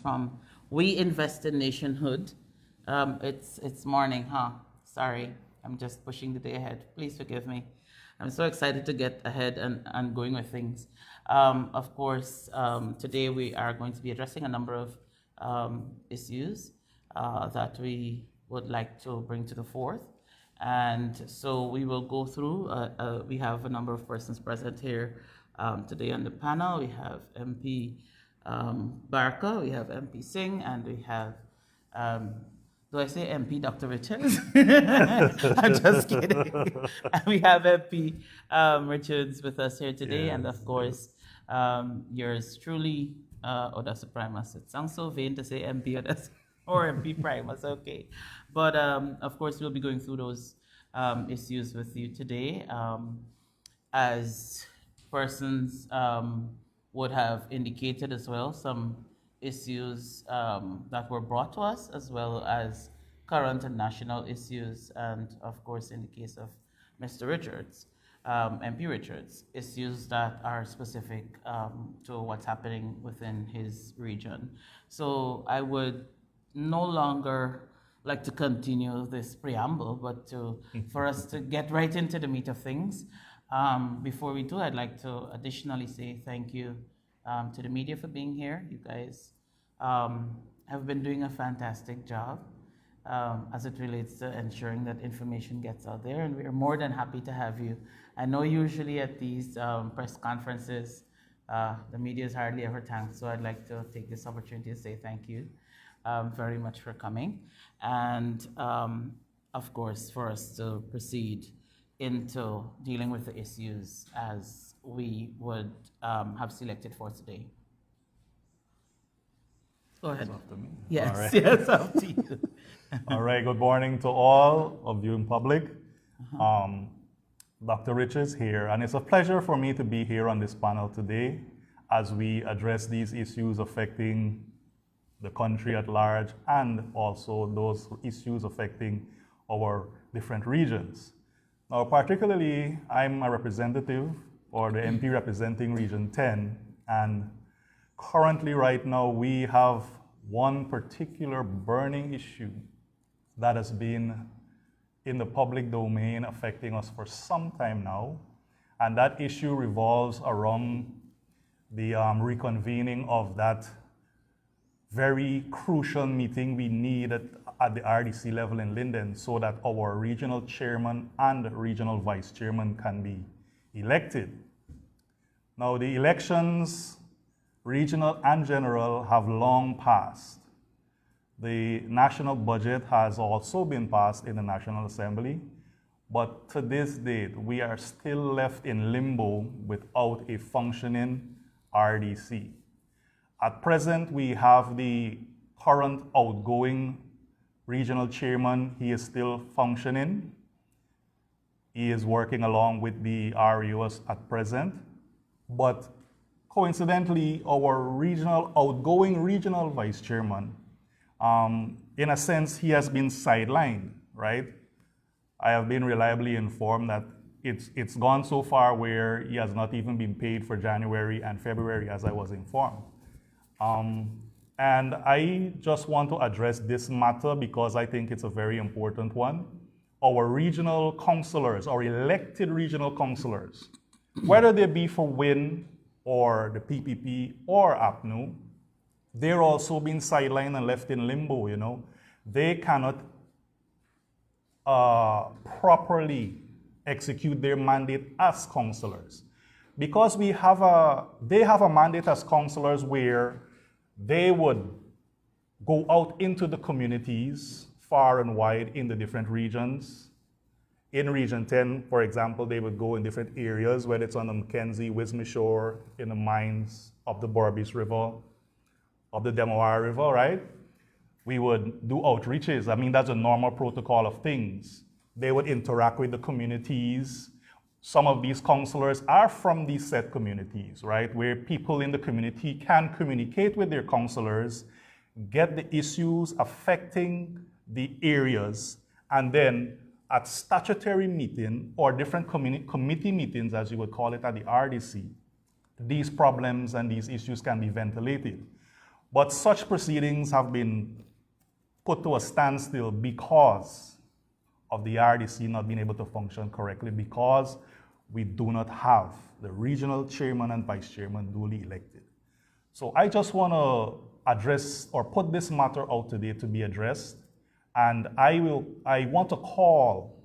from We Invest in Nationhood. It's morning, huh? Sorry, I'm just pushing the day ahead. Please forgive me. I'm so excited to get ahead and going with things. Of course, today we are going to be addressing a number of issues that we would like to bring to the fore. And so we will go through, we have a number of persons present here today on the panel. We have MP Barka, we have MP Singh, and we have, do I say MP Dr. Richards? I'm just kidding. And we have MP Richards with us here today, yes. And of course, yours truly, Odessa Primus. It sounds so vain to say MP Odessa or MP Primus, okay. But of course, we'll be going through those issues with you today. As persons would have indicated as well, some issues that were brought to us, as well as current and national issues, and of course, in the case of Mr. Richards, MP Richards, issues that are specific to what's happening within his region. So I would no longer like to continue this preamble, but for us to get right into the meat of things. Before we do, I'd like to additionally say thank you to the media for being here. You guys have been doing a fantastic job as it relates to ensuring that information gets out there, and we're more than happy to have you. I know usually at these press conferences, the media is hardly ever thanked, so I'd like to take this opportunity to say thank you very much for coming, and of course for us to proceed into dealing with the issues as we would have selected for today. Go ahead. It's after me. Yes, all right. Yes, up to you. All right, good morning to all of you in public. Dr. Richards here, and it's a pleasure for me to be here on this panel today as we address these issues affecting the country at large, and also those issues affecting our different regions. Now, particularly, I'm a representative, or the MP representing Region 10, and currently right now we have one particular burning issue that has been in the public domain affecting us for some time now, and that issue revolves around the reconvening of that very crucial meeting we need at the RDC level in Linden so that our regional chairman and regional vice chairman can be elected. Now, the elections, regional and general, have long passed. The national budget has also been passed in the National Assembly, but to this date, we are still left in limbo without a functioning RDC. At present, we have the current outgoing regional chairman. He is still functioning. He is working along with the REOs at present. But coincidentally, our outgoing regional vice chairman, in a sense, he has been sidelined, right? I have been reliably informed that it's gone so far where he has not even been paid for January and February, as I was informed. And I just want to address this matter because I think it's a very important one. Our regional councillors, our elected regional councillors, whether they be for WIN or the PPP or APNU, they're also being sidelined and left in limbo, you know. They cannot properly execute their mandate as councillors. Because they have a mandate as councillors where they would go out into the communities far and wide in the different regions. In Region 10, for example, they would go in different areas, whether it's on the Mackenzie, Wismar Shore, in the mines of the Borbis River, of the Demoir River, right? We would do outreaches. I mean, that's a normal protocol of things. They would interact with the communities. Some of these councillors are from these set communities, right? Where people in the community can communicate with their councillors, get the issues affecting the areas, and then at statutory meeting or different committee meetings, as you would call it at the RDC, these problems and these issues can be ventilated. But such proceedings have been put to a standstill because of the RDC not being able to function correctly, because we do not have the regional chairman and vice chairman duly elected. So I just want to address or put this matter out today to be addressed. And I want to call,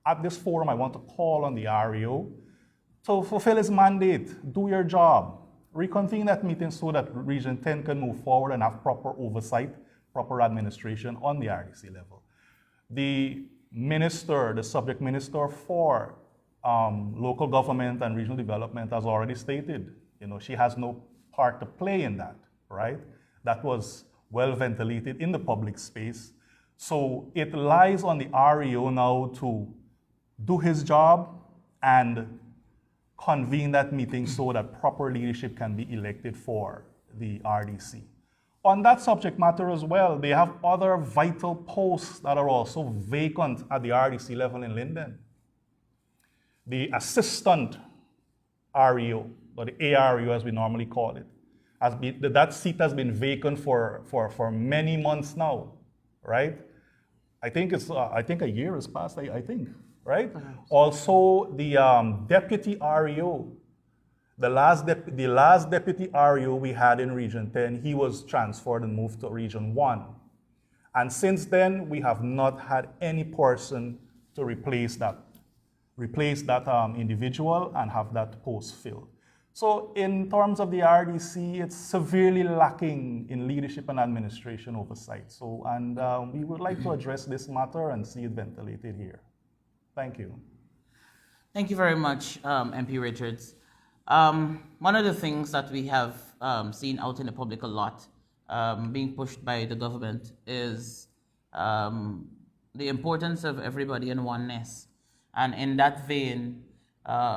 at this forum, I want to call on the REO to fulfill its mandate, do your job, reconvene that meeting so that Region 10 can move forward and have proper oversight, proper administration on the RDC level. The minister, the subject minister for local government and regional development has already stated, she has no part to play in that, right? That was well ventilated in the public space. So it lies on the REO now to do his job and convene that meeting so that proper leadership can be elected for the RDC. On that subject matter as well, they have other vital posts that are also vacant at the RDC level in Linden. The assistant REO, or the AREO as we normally call it, that seat has been vacant for many months now, right? I think a year has passed, I think, right? Perhaps. Also, the deputy REO, the last deputy REO we had in Region 10, he was transferred and moved to Region 1. And since then, we have not had any person to replace that individual and have that post filled. So in terms of the RDC, it's severely lacking in leadership and administration oversight. So, and we would like to address this matter and see it ventilated here. Thank you. Thank you very much, MP Richards. One of the things that we have seen out in the public a lot, being pushed by the government, is the importance of everybody in oneness. And in that vein,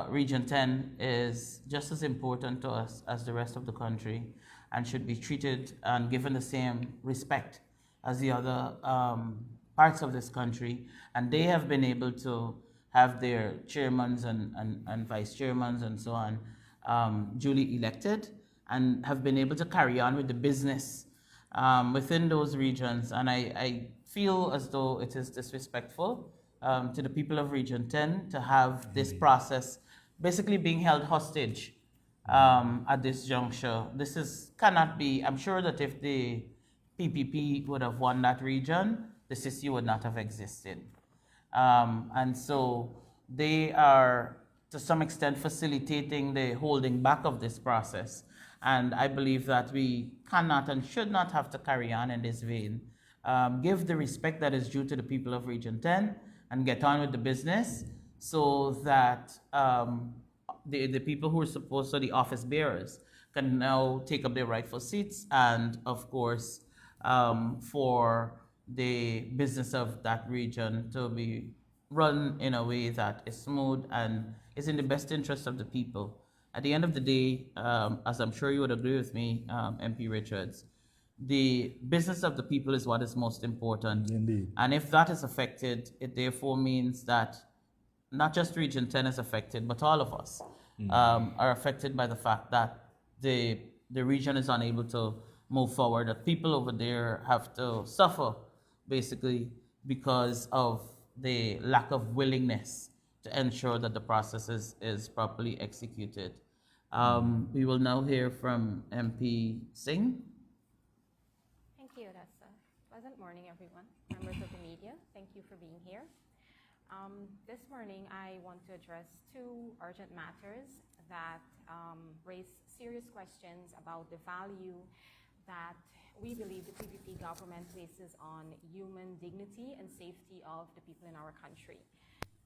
Region 10 is just as important to us as the rest of the country and should be treated and given the same respect as the other parts of this country. And they have been able to have their chairmans and vice chairmans and so on duly elected and have been able to carry on with the business within those regions. And I feel as though it is disrespectful to the people of Region 10 to have this process basically being held hostage at this juncture. Cannot be. I'm sure that if the PPP would have won that region, the CCU would not have existed. And so they are, to some extent, facilitating the holding back of this process. And I believe that we cannot and should not have to carry on in this vein. Give the respect that is due to the people of Region 10 and get on with the business so that the people who are supposed to, the office bearers, can now take up their rightful seats and, of course, for the business of that region to be run in a way that is smooth and is in the best interest of the people. At the end of the day, as I'm sure you would agree with me, MP Richards, the business of the people is what is most important. Indeed. And if that is affected, it therefore means that not just Region 10 is affected, but all of us are affected by the fact that the region is unable to move forward, that people over there have to suffer, basically, because of the lack of willingness to ensure that the process is properly executed. We will now hear from MP Singh. Thank you. That's a pleasant morning, everyone. Members of the media, thank you for being here. This morning, I want to address two urgent matters that raise serious questions about the value that we believe the PPP government places on human dignity and safety of the people in our country.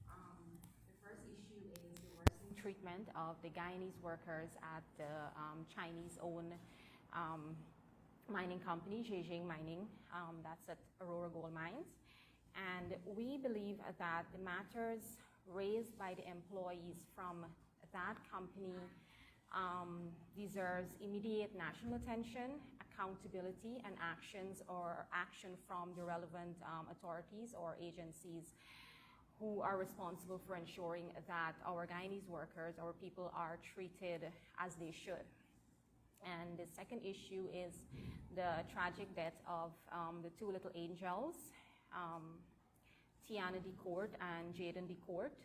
The first issue is the worsening treatment of the Guyanese workers at the Chinese-owned mining company, Zhejiang Mining, that's at Aurora Gold Mines. And we believe that the matters raised by the employees from that company deserves immediate national attention, accountability, and action from the relevant authorities or agencies who are responsible for ensuring that our Guyanese workers, our people, are treated as they should. And the second issue is the tragic death of the two little angels, Tiana DeCourt and Jaden DeCourt.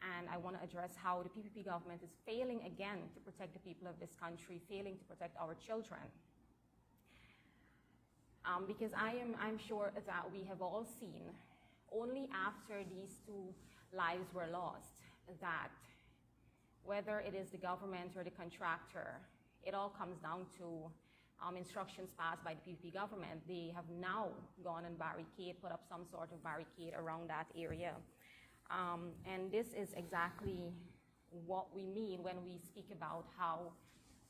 And I want to address how the PPP government is failing again to protect the people of this country, failing to protect our children. Because I'm sure that we have all seen, only after these two lives were lost, that whether it is the government or the contractor, it all comes down to instructions passed by the PPP government. They have now gone and put up some sort of barricade around that area. And this is exactly what we mean when we speak about how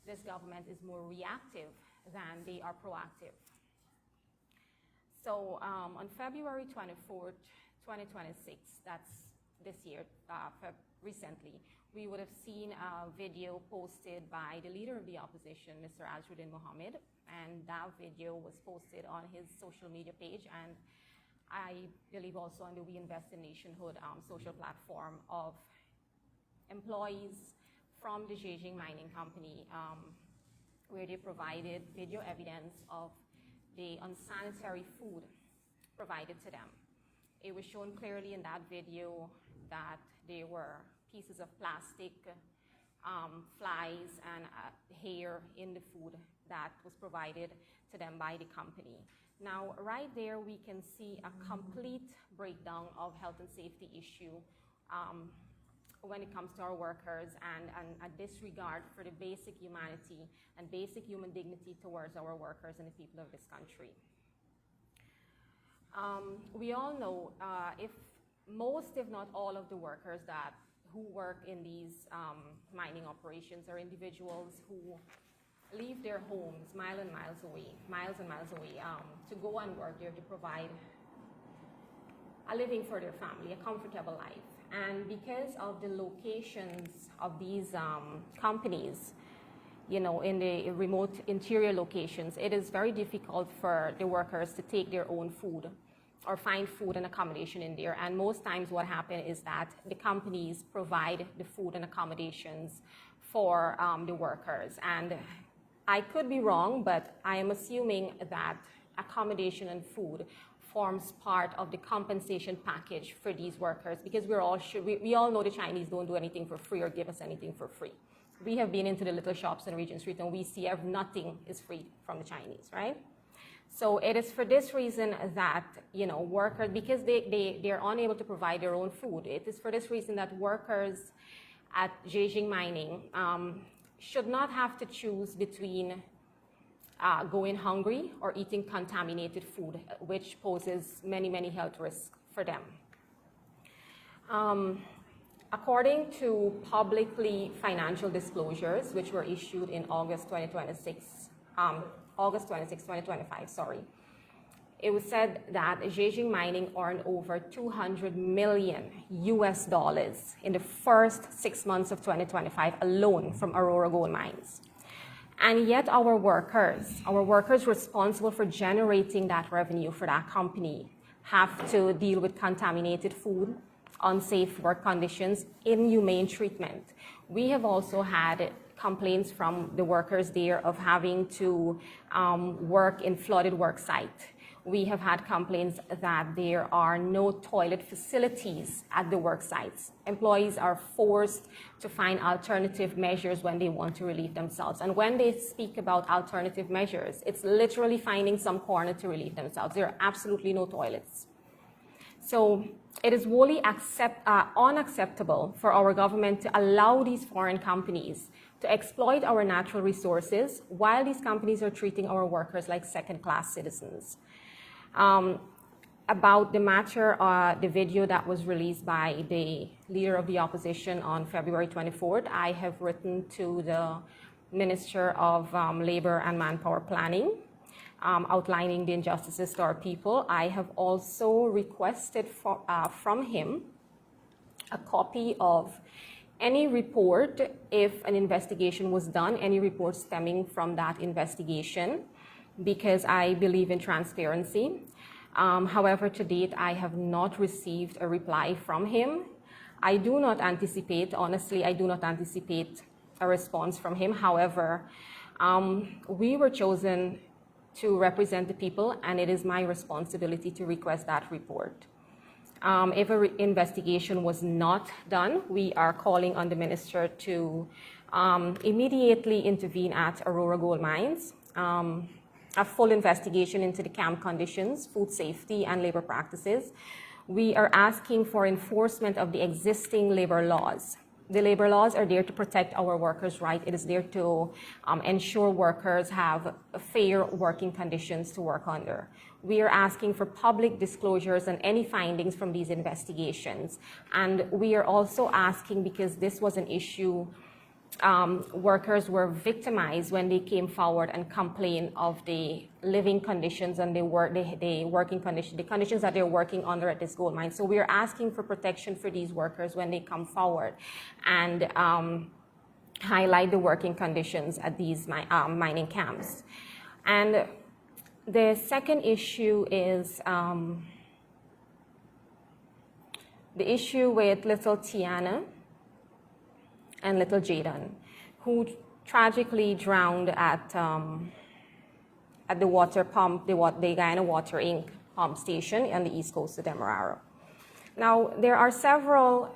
this government is more reactive than they are proactive. So on February 24th, 2026, that's this year, recently, we would have seen a video posted by the leader of the opposition, Mr. Azruddin Mohammed, and that video was posted on his social media page, and I believe also on the We Invest in Nationhood social platform of employees from the Zhejiang Mining Company, where they provided video evidence of the unsanitary food provided to them. It was shown clearly in that video that there were pieces of plastic, flies, and hair in the food that was provided to them by the company. Now, right there, we can see a complete breakdown of health and safety issue when it comes to our workers, and a disregard for the basic humanity and basic human dignity towards our workers and the people of this country. We all know if not all of the workers who work in these mining operations are individuals who leave their homes miles and miles away to go and work there to provide a living for their family, a comfortable life. And because of the locations of these companies, in the remote interior locations, it is very difficult for the workers to take their own food or find food and accommodation in there. And most times what happens is that the companies provide the food and accommodations for the workers. And I could be wrong, but I am assuming that accommodation and food forms part of the compensation package for these workers, because we all know the Chinese don't do anything for free or give us anything for free. We have been into the little shops in Regent Street and we see nothing is free from the Chinese, right? So it is for this reason that, workers, because they're unable to provide their own food, it is for this reason that workers at Zhejiang Mining should not have to choose between going hungry or eating contaminated food, which poses many, many health risks for them. According to publicly financial disclosures, which were issued in August 26, 2025, it was said that Zhejiang Mining earned over $200 million in the first 6 months of 2025 alone from Aurora Gold Mines. And yet our workers responsible for generating that revenue for that company have to deal with contaminated food, unsafe work conditions, inhumane treatment. We have also had complaints from the workers there of having to work in flooded work site. We have had complaints that there are no toilet facilities at the work sites. Employees are forced to find alternative measures when they want to relieve themselves. And when they speak about alternative measures, it's literally finding some corner to relieve themselves. There are absolutely no toilets. So it is wholly unacceptable for our government to allow these foreign companies to exploit our natural resources while these companies are treating our workers like second-class citizens. About the matter, the video that was released by the leader of the opposition on February 24th, I have written to the Minister of Labor and Manpower Planning, outlining the injustices to our people. I have also requested from him a copy of any report, if an investigation was done, any report stemming from that investigation, because I believe in transparency. However, to date, I have not received a reply from him. I do not anticipate, honestly, I do not anticipate a response from him. However, We were chosen to represent the people, and it is my responsibility to request that report. If an investigation was not done, we are calling on the minister to immediately intervene at Aurora Gold Mines, a full investigation into the camp conditions, food safety, and labor practices. We are asking for enforcement of the existing labor laws. The labor laws are there to protect our workers' rights. It is there to ensure workers have fair working conditions to work under. We are asking for public disclosures on any findings from these investigations. And we are also asking, because this was an issue, workers were victimized when they came forward and complained of the living conditions and the working conditions, the conditions that they're working under at this gold mine. So we are asking for protection for these workers when they come forward and highlight the working conditions at these mining camps. And the second issue is the issue with little Tiana and little Jaden, who tragically drowned at the water pump, the Guyana Water Inc. pump station on the east coast of Demerara. Now, there are several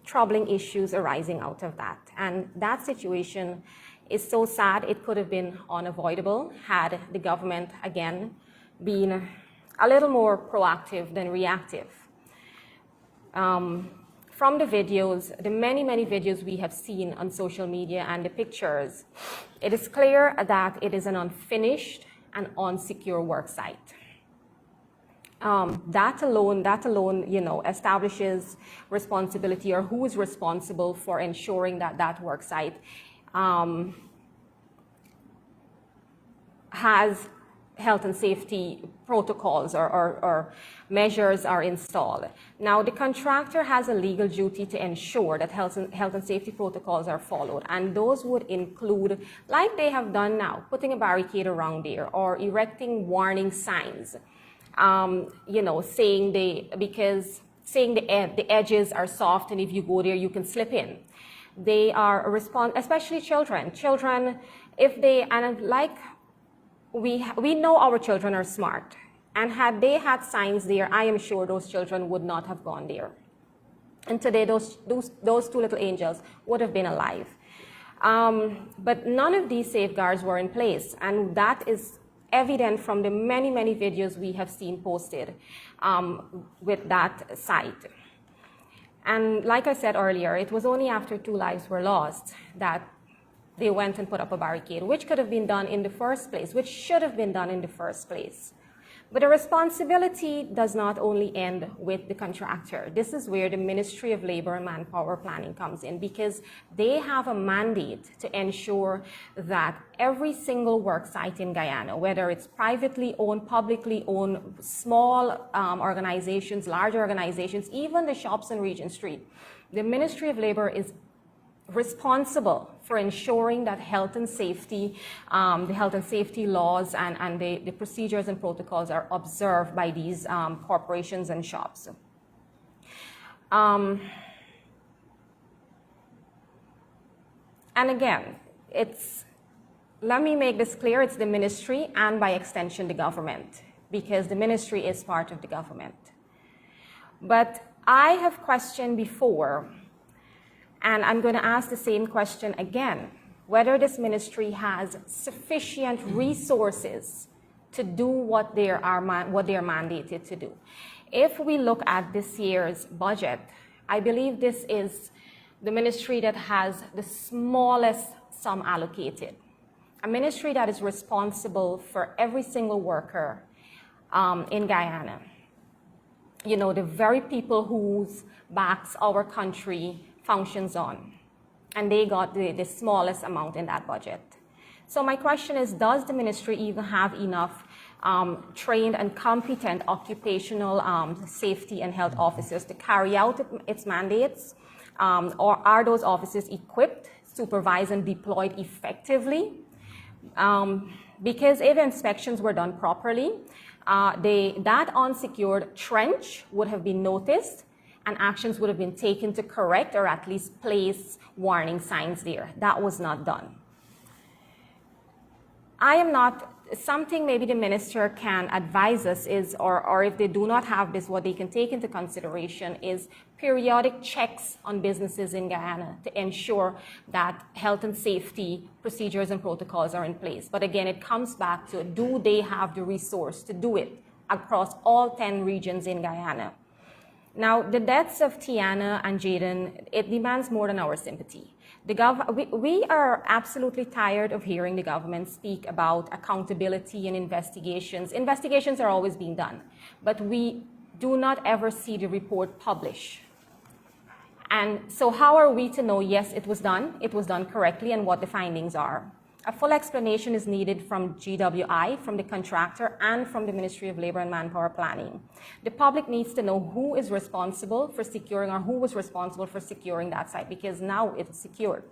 troubling issues arising out of that, and that situation is so sad it could have been unavoidable had the government, again, been a little more proactive than reactive. From the videos, the many, many videos we have seen on social media and the pictures, it is clear that it is an unfinished and unsecure work site. That alone, you know, establishes responsibility, or who is responsible for ensuring that that work site has health and safety protocols or measures are installed. Now, the contractor has a legal duty to ensure that health and safety protocols are followed, and those would include, like they have done now, putting a barricade around there or erecting warning signs, you know, saying the edges are soft and if you go there you can slip in. They are especially children, if they, and like, we know our children are smart, and had they had signs there, I am sure those children would not have gone there. And today, those two little angels would have been alive. But none of these safeguards were in place, and that is evident from the many, many videos we have seen posted with that site. And like I said earlier, it was only after 2 lives were lost that they went and put up a barricade, which could have been done in the first place, which should have been done in the first place. But the responsibility does not only end with the contractor. This is where the Ministry of Labor and Manpower Planning comes in, because they have a mandate to ensure that every single work site in Guyana, whether it's privately owned, publicly owned, small organizations, large organizations, even the shops on Regent Street, the Ministry of Labor is responsible for ensuring that health and safety, the health and safety laws and the procedures and protocols are observed by these corporations and shops. And again, let me make this clear, it's the ministry and by extension the government, because the ministry is part of the government. But I have questioned before, and I'm going to ask the same question again, whether this ministry has sufficient resources to do what they are mandated to do. If we look at this year's budget, I believe this is the ministry that has the smallest sum allocated. A ministry that is responsible for every single worker in Guyana. You know, the very people whose backs our country functions on, and they got the smallest amount in that budget. So my question is, does the ministry even have enough trained and competent occupational safety and health officers to carry out its mandates? Or are those officers equipped, supervised, and deployed effectively? Because if inspections were done properly, that unsecured trench would have been noticed, and actions would have been taken to correct or at least place warning signs there. That was not done. I am not, something maybe the minister can advise us is, or if they do not have this, what they can take into consideration is periodic checks on businesses in Guyana to ensure that health and safety procedures and protocols are in place. But again, it comes back to, do they have the resource to do it across all 10 regions in Guyana? Now, the deaths of Tiana and Jaden, it demands more than our sympathy. We are absolutely tired of hearing the government speak about accountability and investigations. Investigations are always being done, but we do not ever see the report published. And so how are we to know, yes, it was done correctly, and what the findings are? A full explanation is needed from GWI, from the contractor, and from the Ministry of Labor and Manpower Planning. The public needs to know who is responsible for securing, or who was responsible for securing that site, because now it's secured.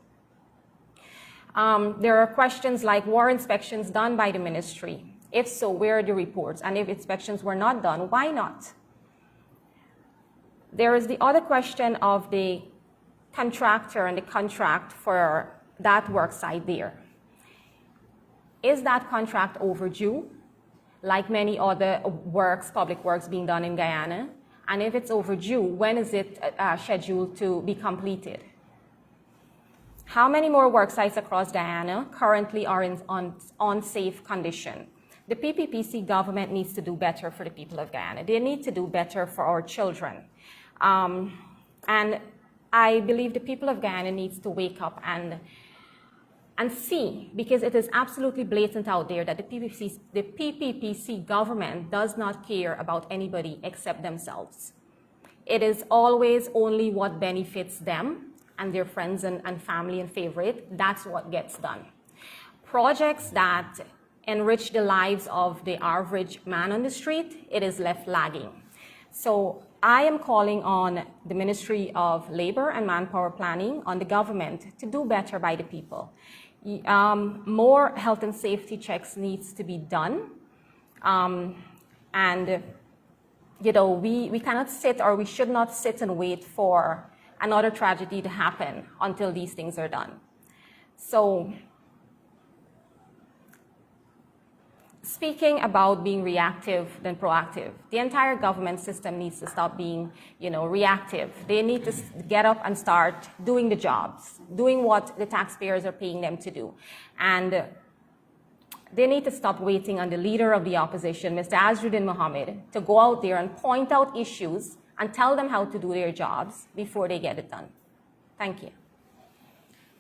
There are questions like, were inspections done by the ministry? If so, where are the reports? And if inspections were not done, why not? There is the other question of the contractor and the contract for that work site there. Is that contract overdue, like many other works, public works being done in Guyana? And if it's overdue, when is it scheduled to be completed? How many more work sites across Guyana currently are in unsafe condition? The PPPC government needs to do better for the people of Guyana. They need to do better for our children. And I believe the people of Guyana needs to wake up and see, because it is absolutely blatant out there that the PPPC government does not care about anybody except themselves. It is always only what benefits them and their friends and family and favorite. That's what gets done. Projects that enrich the lives of the average man on the street, it is left lagging. So I am calling on the Ministry of Labor and Manpower Planning, on the government, to do better by the people. More health and safety checks needs to be done. And, you know, we cannot sit, or we should not sit and wait for another tragedy to happen until these things are done. So, speaking about being reactive than proactive, the entire government system needs to stop being, you know, reactive. They need to get up and start doing the jobs, doing what the taxpayers are paying them to do. And they need to stop waiting on the leader of the opposition, Mr. Azruddin Mohammed, to go out there and point out issues and tell them how to do their jobs before they get it done. Thank you.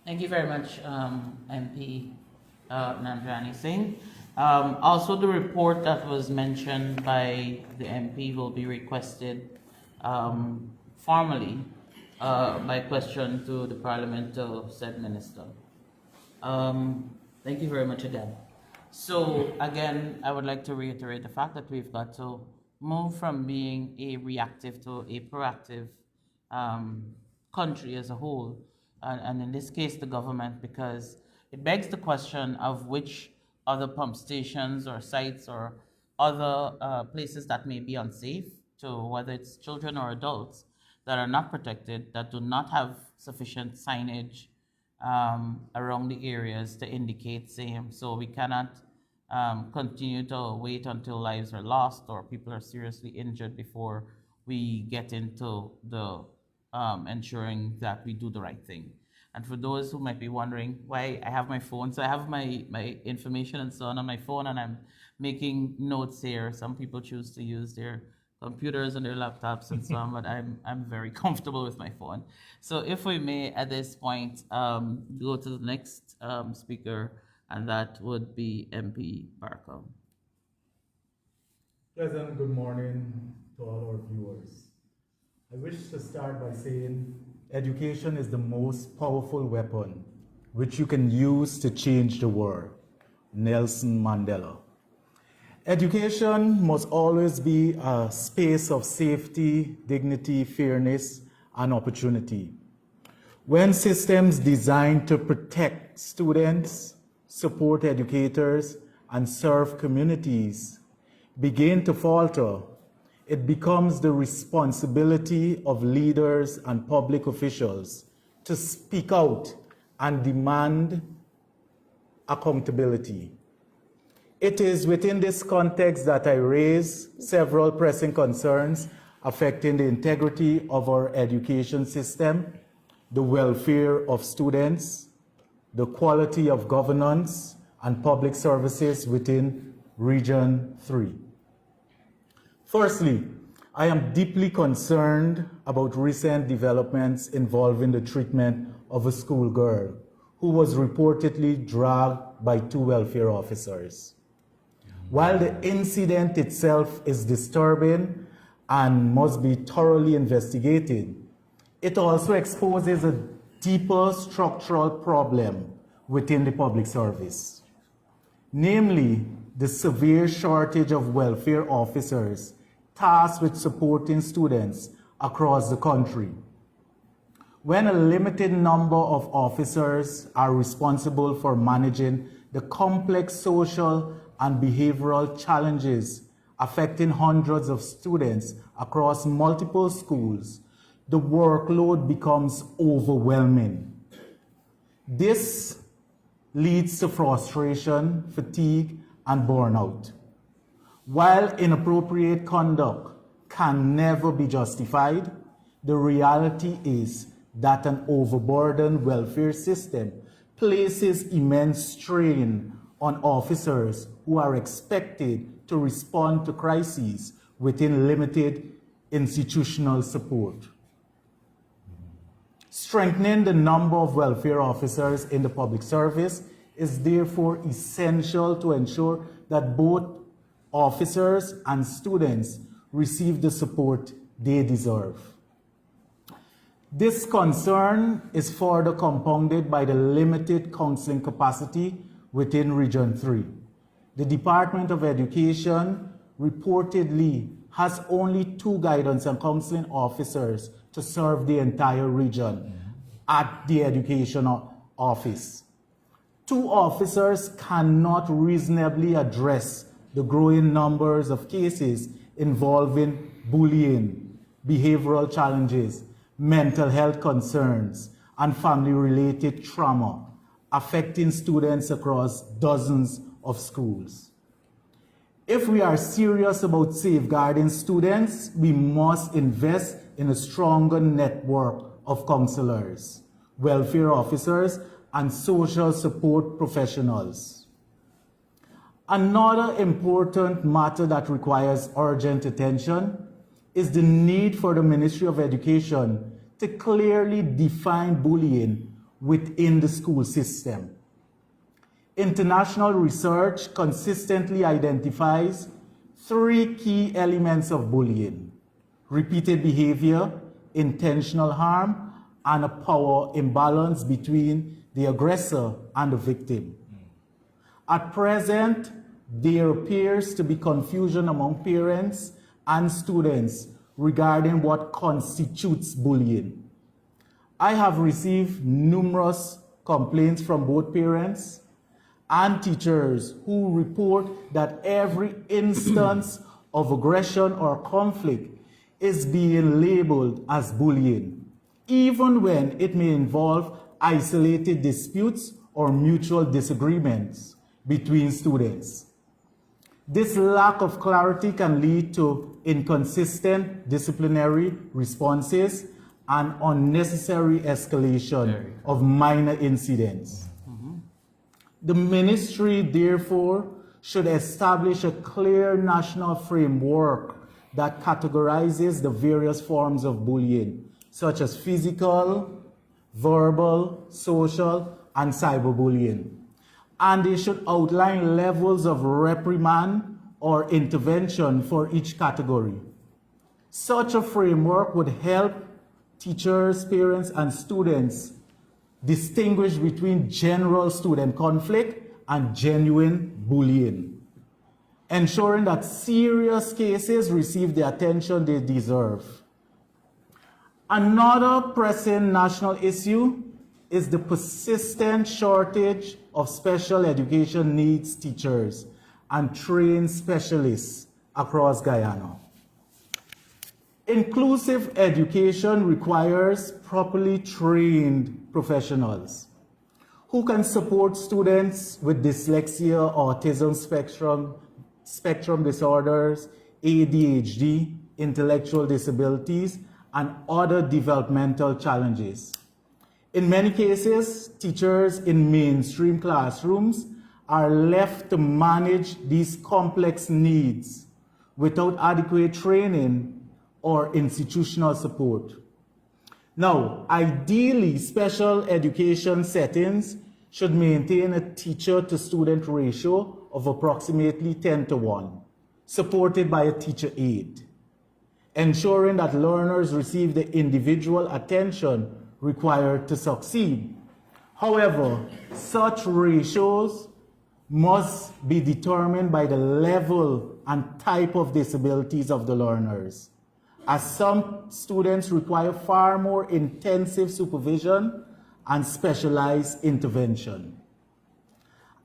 Thank you very much, MP Nandrani Singh. Also, the report that was mentioned by the MP will be requested formally by question to the Parliament of said minister. Thank you very much again. So again, I would like to reiterate the fact that we've got to move from being a reactive to a proactive country as a whole, and in this case the government, because it begs the question of which other pump stations or sites or other places that may be unsafe, to whether it's children or adults that are not protected, that do not have sufficient signage around the areas to indicate same. So we cannot continue to wait until lives are lost or people are seriously injured before we get into the ensuring that we do the right thing. And for those who might be wondering why I have my phone, so I have my information and so on my phone, and I'm making notes here. Some people choose to use their computers and their laptops and so on, but I'm very comfortable with my phone. So if we may, at this point, go to the next speaker, and that would be MP Barker. Pleasant good morning to all our viewers. I wish to start by saying education is the most powerful weapon which you can use to change the world. Nelson Mandela. Education must always be a space of safety, dignity, fairness, and opportunity. When systems designed to protect students, support educators, and serve communities begin to falter, it becomes the responsibility of leaders and public officials to speak out and demand accountability. It is within this context that I raise several pressing concerns affecting the integrity of our education system, the welfare of students, the quality of governance and public services within Region 3. Firstly, I am deeply concerned about recent developments involving the treatment of a schoolgirl who was reportedly dragged by 2 welfare officers. While the incident itself is disturbing and must be thoroughly investigated, it also exposes a deeper structural problem within the public service, namely the severe shortage of welfare officers tasked with supporting students across the country. When a limited number of officers are responsible for managing the complex social and behavioral challenges affecting hundreds of students across multiple schools, the workload becomes overwhelming. This leads to frustration, fatigue, and burnout. While inappropriate conduct can never be justified, the reality is that an overburdened welfare system places immense strain on officers who are expected to respond to crises within limited institutional support. Strengthening the number of welfare officers in the public service is therefore essential to ensure that both officers and students receive the support they deserve. This concern is further compounded by the limited counseling capacity within Region 3. The Department of Education reportedly has only 2 guidance and counseling officers to serve the entire region at the education office. 2 officers cannot reasonably address the growing numbers of cases involving bullying, behavioral challenges, mental health concerns, and family-related trauma affecting students across dozens of schools. If we are serious about safeguarding students, we must invest in a stronger network of counselors, welfare officers, and social support professionals. Another important matter that requires urgent attention is the need for the Ministry of Education to clearly define bullying within the school system. International research consistently identifies 3 key elements of bullying: repeated behavior, intentional harm, and a power imbalance between the aggressor and the victim. At present, there appears to be confusion among parents and students regarding what constitutes bullying. I have received numerous complaints from both parents and teachers who report that every instance of aggression or conflict is being labeled as bullying, even when it may involve isolated disputes or mutual disagreements between students. This lack of clarity can lead to inconsistent disciplinary responses and unnecessary escalation of minor incidents. The ministry, therefore, should establish a clear national framework that categorizes the various forms of bullying, such as physical, verbal, social, and cyberbullying. And they should outline levels of reprimand or intervention for each category. Such a framework would help teachers, parents, and students distinguish between general student conflict and genuine bullying, ensuring that serious cases receive the attention they deserve. Another pressing national issue is the persistent shortage of special education needs teachers and trained specialists across Guyana. Inclusive education requires properly trained professionals who can support students with dyslexia, autism spectrum disorders, ADHD, intellectual disabilities, and other developmental challenges. In many cases, teachers in mainstream classrooms are left to manage these complex needs without adequate training or institutional support. Now, ideally, special education settings should maintain a teacher-to-student ratio of approximately 10:1, supported by a teacher aide, ensuring that learners receive the individual attention required to succeed. However, such ratios must be determined by the level and type of disabilities of the learners, as some students require far more intensive supervision and specialized intervention.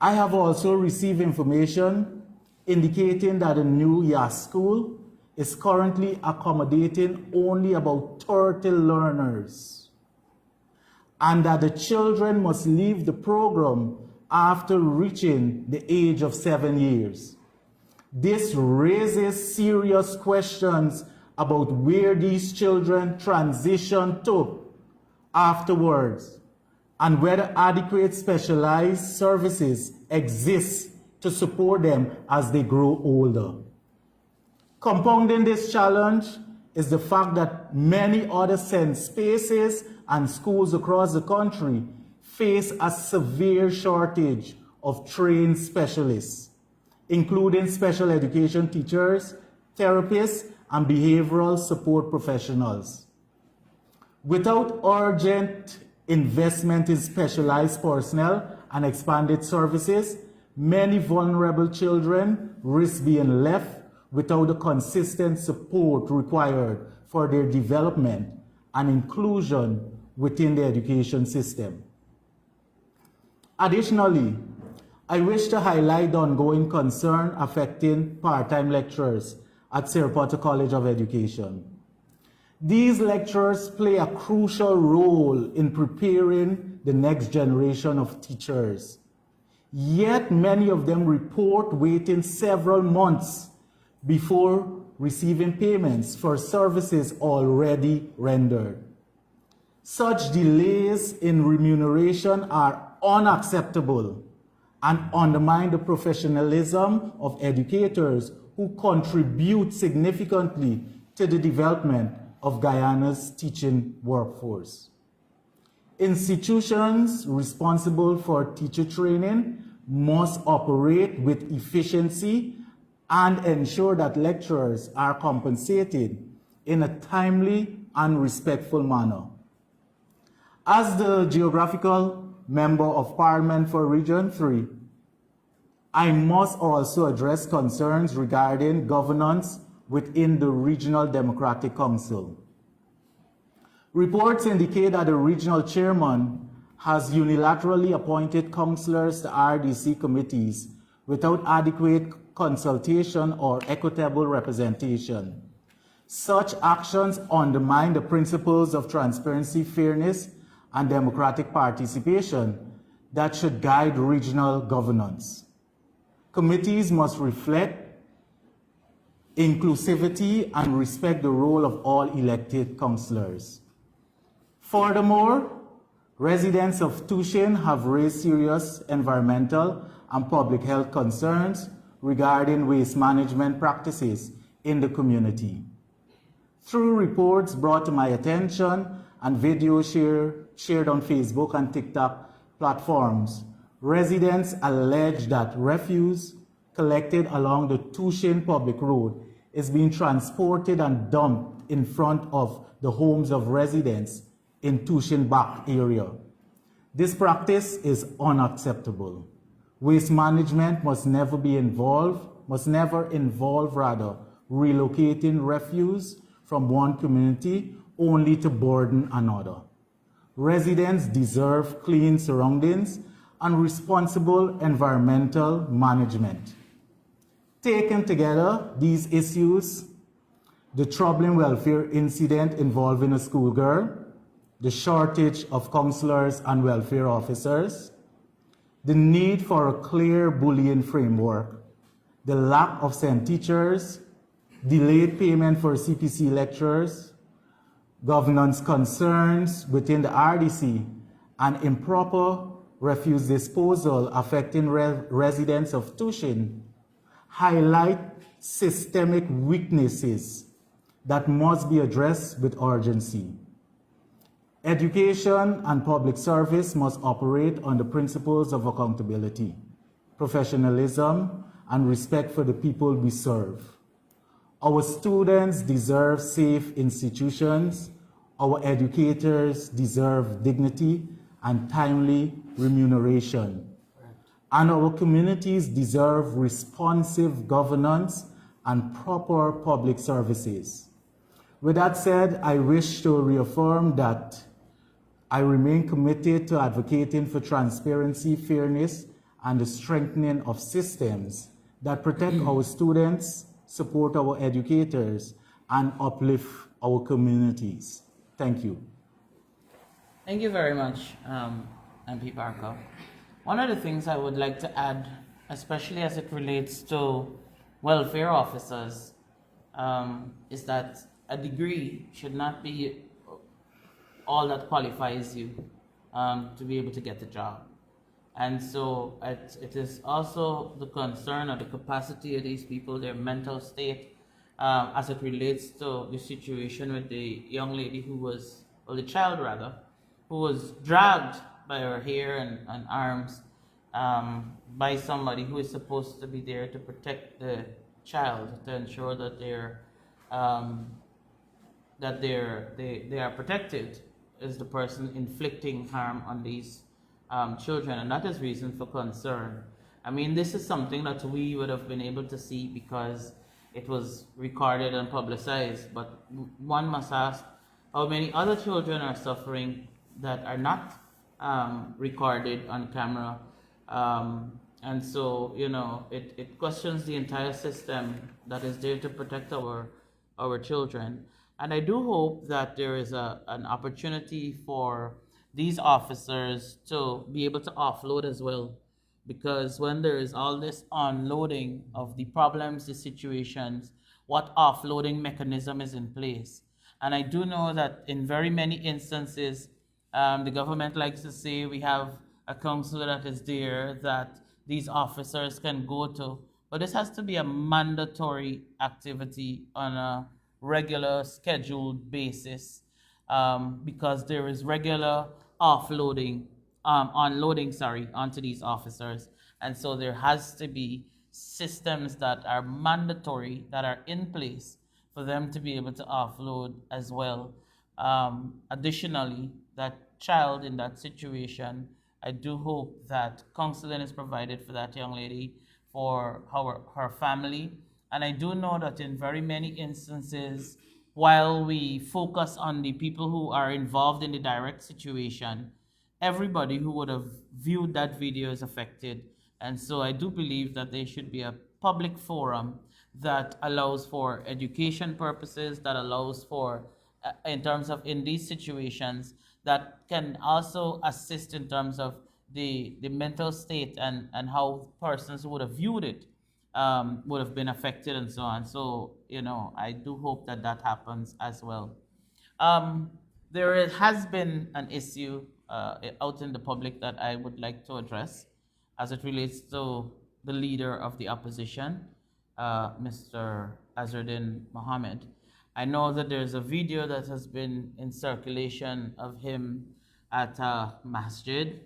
I have also received information indicating that a new YAS school is currently accommodating only about 30 learners, and that the children must leave the program after reaching the age of 7 years. This raises serious questions about where these children transition to afterwards, and whether adequate specialized services exist to support them as they grow older. Compounding this challenge is the fact that many other SEND spaces and schools across the country face a severe shortage of trained specialists, including special education teachers, therapists, and behavioral support professionals. Without urgent investment in specialized personnel and expanded services, many vulnerable children risk being left without the consistent support required for their development and inclusion within the education system. Additionally, I wish to highlight the ongoing concern affecting part-time lecturers at Siripota College of Education. These lecturers play a crucial role in preparing the next generation of teachers. Yet many of them report waiting several months before receiving payments for services already rendered. Such delays in remuneration are unacceptable and undermine the professionalism of educators who contribute significantly to the development of Guyana's teaching workforce. Institutions responsible for teacher training must operate with efficiency and ensure that lecturers are compensated in a timely and respectful manner. As the geographical member of Parliament for Region 3, I must also address concerns regarding governance within the Regional Democratic Council. Reports indicate that the regional chairman has unilaterally appointed councillors to RDC committees without adequate consultation or equitable representation. Such actions undermine the principles of transparency, fairness, and democratic participation that should guide regional governance. Committees must reflect inclusivity and respect the role of all elected councillors. Furthermore, residents of Tushin have raised serious environmental and public health concerns regarding waste management practices in the community. Through reports brought to my attention and videos shared on Facebook and TikTok platforms, residents allege that refuse collected along the Tushin public road is being transported and dumped in front of the homes of residents in Tushin Back area. This practice is unacceptable. Waste management must never involve relocating refuse from one community only to burden another. Residents deserve clean surroundings and responsible environmental management. Taken together, these issues, the troubling welfare incident involving a schoolgirl, the shortage of counselors and welfare officers, the need for a clear Boolean framework, the lack of sent teachers, delayed payment for CPC lecturers, governance concerns within the RDC, and improper refuse disposal affecting residents of Tushin highlight systemic weaknesses that must be addressed with urgency. Education and public service must operate on the principles of accountability, professionalism, and respect for the people we serve. Our students deserve safe institutions. Our educators deserve dignity and timely remuneration. And our communities deserve responsive governance and proper public services. With that said, I wish to reaffirm that I remain committed to advocating for transparency, fairness, and the strengthening of systems that protect our students, support our educators, and uplift our communities. Thank you. Thank you very much, MP Parker. One of the things I would like to add, especially as it relates to welfare officers, is that a degree should not be all that qualifies you to be able to get the job. And so it is also the concern or the capacity of these people, their mental state, as it relates to the situation with the young lady who was, or the child rather, who was dragged by her hair and arms by somebody who is supposed to be there to protect the child, to ensure that they are protected, is the person inflicting harm on these children, and that is reason for concern. I mean, this is something that we would have been able to see because it was recorded and publicized, but one must ask how many other children are suffering that are not recorded on camera. And so, you know, it questions the entire system that is there to protect our children. And I do hope that there is an opportunity for these officers to be able to offload as well. Because when there is all this unloading of the problems, the situations, what offloading mechanism is in place? And I do know that in very many instances, the government likes to say we have a council that is there that these officers can go to, but this has to be a mandatory activity on a regular scheduled basis, because there is regular unloading onto these officers. And so there has to be systems that are mandatory, that are in place for them to be able to offload as well. Additionally, that child in that situation, I do hope that counseling is provided for that young lady, for her family. And I do know that in very many instances, while we focus on the people who are involved in the direct situation, everybody who would have viewed that video is affected. And so I do believe that there should be a public forum that allows for education purposes, that allows for, in terms of in these situations, that can also assist in terms of the mental state and how persons who would have viewed it would have been affected and so on. So, you know, I do hope that that happens as well. There has been an issue out in the public that I would like to address as it relates to the leader of the opposition, Mr. Azruddin Mohammed. I know that there's a video that has been in circulation of him at a masjid,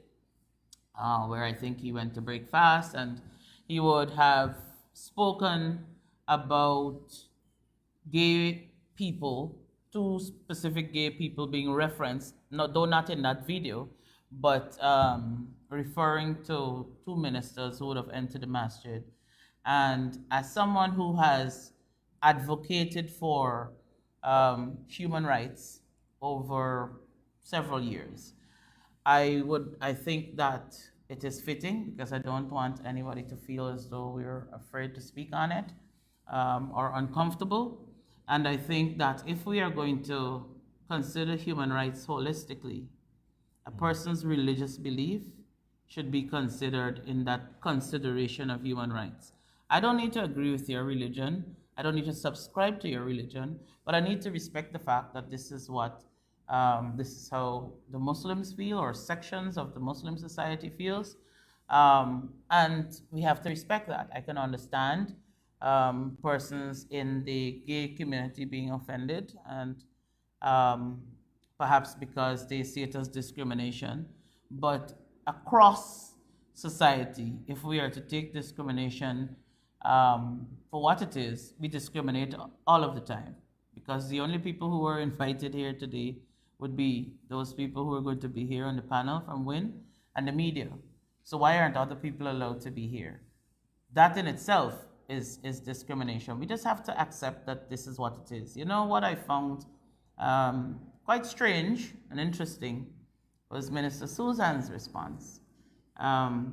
where I think he went to break fast, and he would have spoken about gay people, two specific gay people being referenced, though not in that video, but referring to two ministers who would have entered the masjid. And as someone who has advocated for human rights over several years, I think that it is fitting, because I don't want anybody to feel as though we're afraid to speak on it or uncomfortable. And I think that if we are going to consider human rights holistically, a person's religious belief should be considered in that consideration of human rights. I don't need to agree with your religion. I don't need to subscribe to your religion, but I need to respect the fact that this is how the Muslims feel, or sections of the Muslim society feels, and we have to respect that. I can understand persons in the gay community being offended, and perhaps because they see it as discrimination. But across society, if we are to take discrimination for what it is, we discriminate all of the time, because the only people who are invited here today would be those people who are going to be here on the panel from WIN and the media. So why aren't other people allowed to be here? That in itself is discrimination. We just have to accept that this is what it is. You know what I found quite strange and interesting was Minister Susan's response,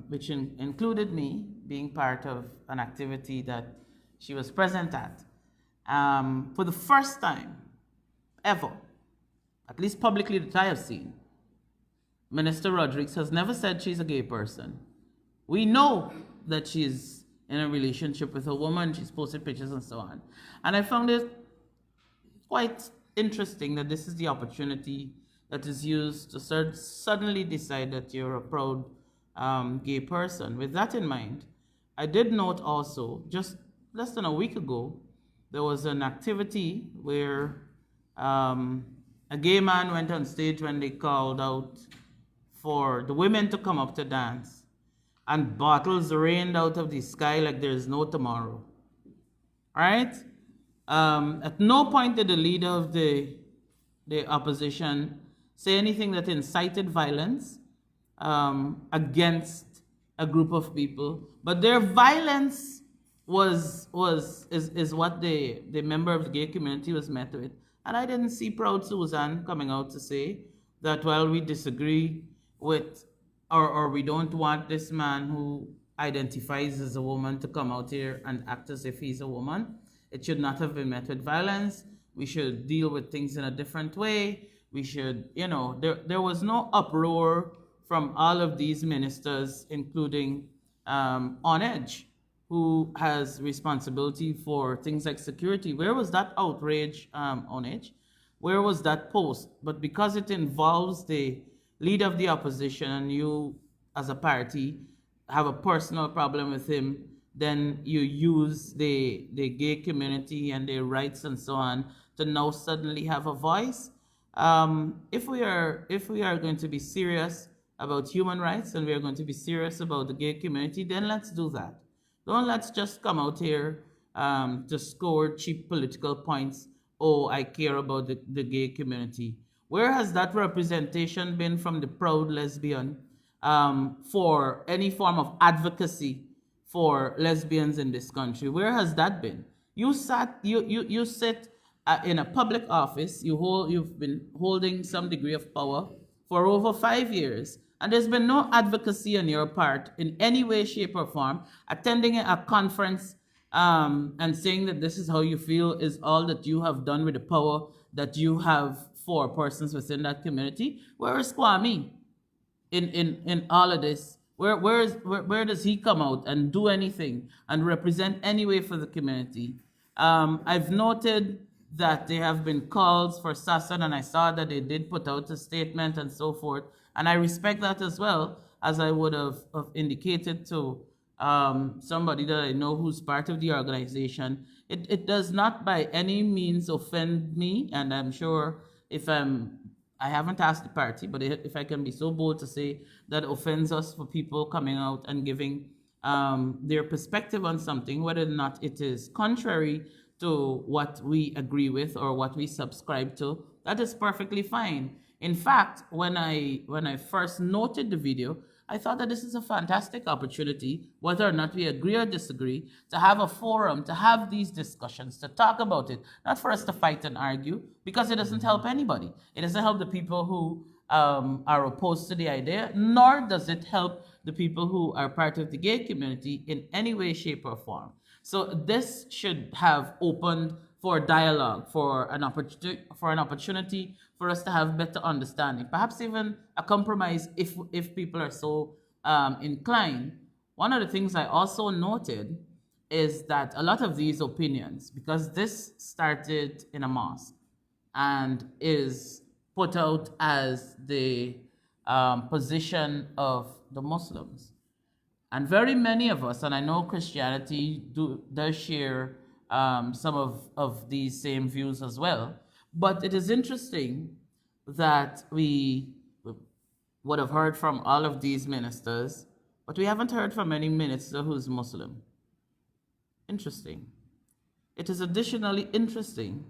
which included me being part of an activity that she was present at. For the first time ever, at least publicly that I have seen, Minister Rodriguez has never said she's a gay person. We know that she's in a relationship with a woman, she's posted pictures and so on. And I found it quite interesting that this is the opportunity that is used to suddenly decide that you're a proud gay person. With that in mind, I did note also, just less than a week ago, there was an activity where a gay man went on stage when they called out for the women to come up to dance, and bottles rained out of the sky like there's no tomorrow. All right? At no point did the leader of the opposition say anything that incited violence against a group of people, but their violence is what the member of the gay community was met with. And I didn't see Proud Susan coming out to say that, well, we disagree with, or we don't want this man who identifies as a woman to come out here and act as if he's a woman. It should not have been met with violence. We should deal with things in a different way. We should, there was no uproar from all of these ministers, including On Edge, who has responsibility for things like security. Where was that outrage, On Edge? Where was that post? But because it involves the leader of the opposition, and you, as a party, have a personal problem with him, then you use the gay community and their rights and so on to now suddenly have a voice. If we are going to be serious about human rights, and we are going to be serious about the gay community, then let's do that. Don't let's just come out here to score cheap political points. Oh, I care about the gay community. Where has that representation been from the proud lesbian for any form of advocacy for lesbians in this country? Where has that been? You sit in a public office. You've been holding some degree of power for over 5 years, and there's been no advocacy on your part in any way, shape, or form. Attending a conference and saying that this is how you feel is all that you have done with the power that you have for persons within that community. Where is Kwame in all of this? Where does he come out and do anything and represent any way for the community? I've noted that there have been calls for SASAN, and I saw that they did put out a statement and so forth. And I respect that as well, as I would have indicated to somebody that I know who's part of the organization. It does not by any means offend me, and I'm sure I haven't asked the party, but if I can be so bold to say that offends us for people coming out and giving their perspective on something, whether or not it is contrary to what we agree with or what we subscribe to, that is perfectly fine. In fact, when I first noted the video, I thought that this is a fantastic opportunity, whether or not we agree or disagree, to have a forum, to have these discussions, to talk about it, not for us to fight and argue, because it doesn't help anybody. It doesn't help the people who are opposed to the idea, nor does it help the people who are part of the gay community in any way, shape, or form. So this should have opened for dialogue, for an opportunity for us to have better understanding, perhaps even a compromise if people are so inclined, one of the things I also noted is that a lot of these opinions, because this started in a mosque and is put out as the position of the Muslims. And very many of us, and I know Christianity does share some of these same views as well, but it is interesting that we would have heard from all of these ministers, but we haven't heard from any minister who's Muslim. Interesting. It is additionally interesting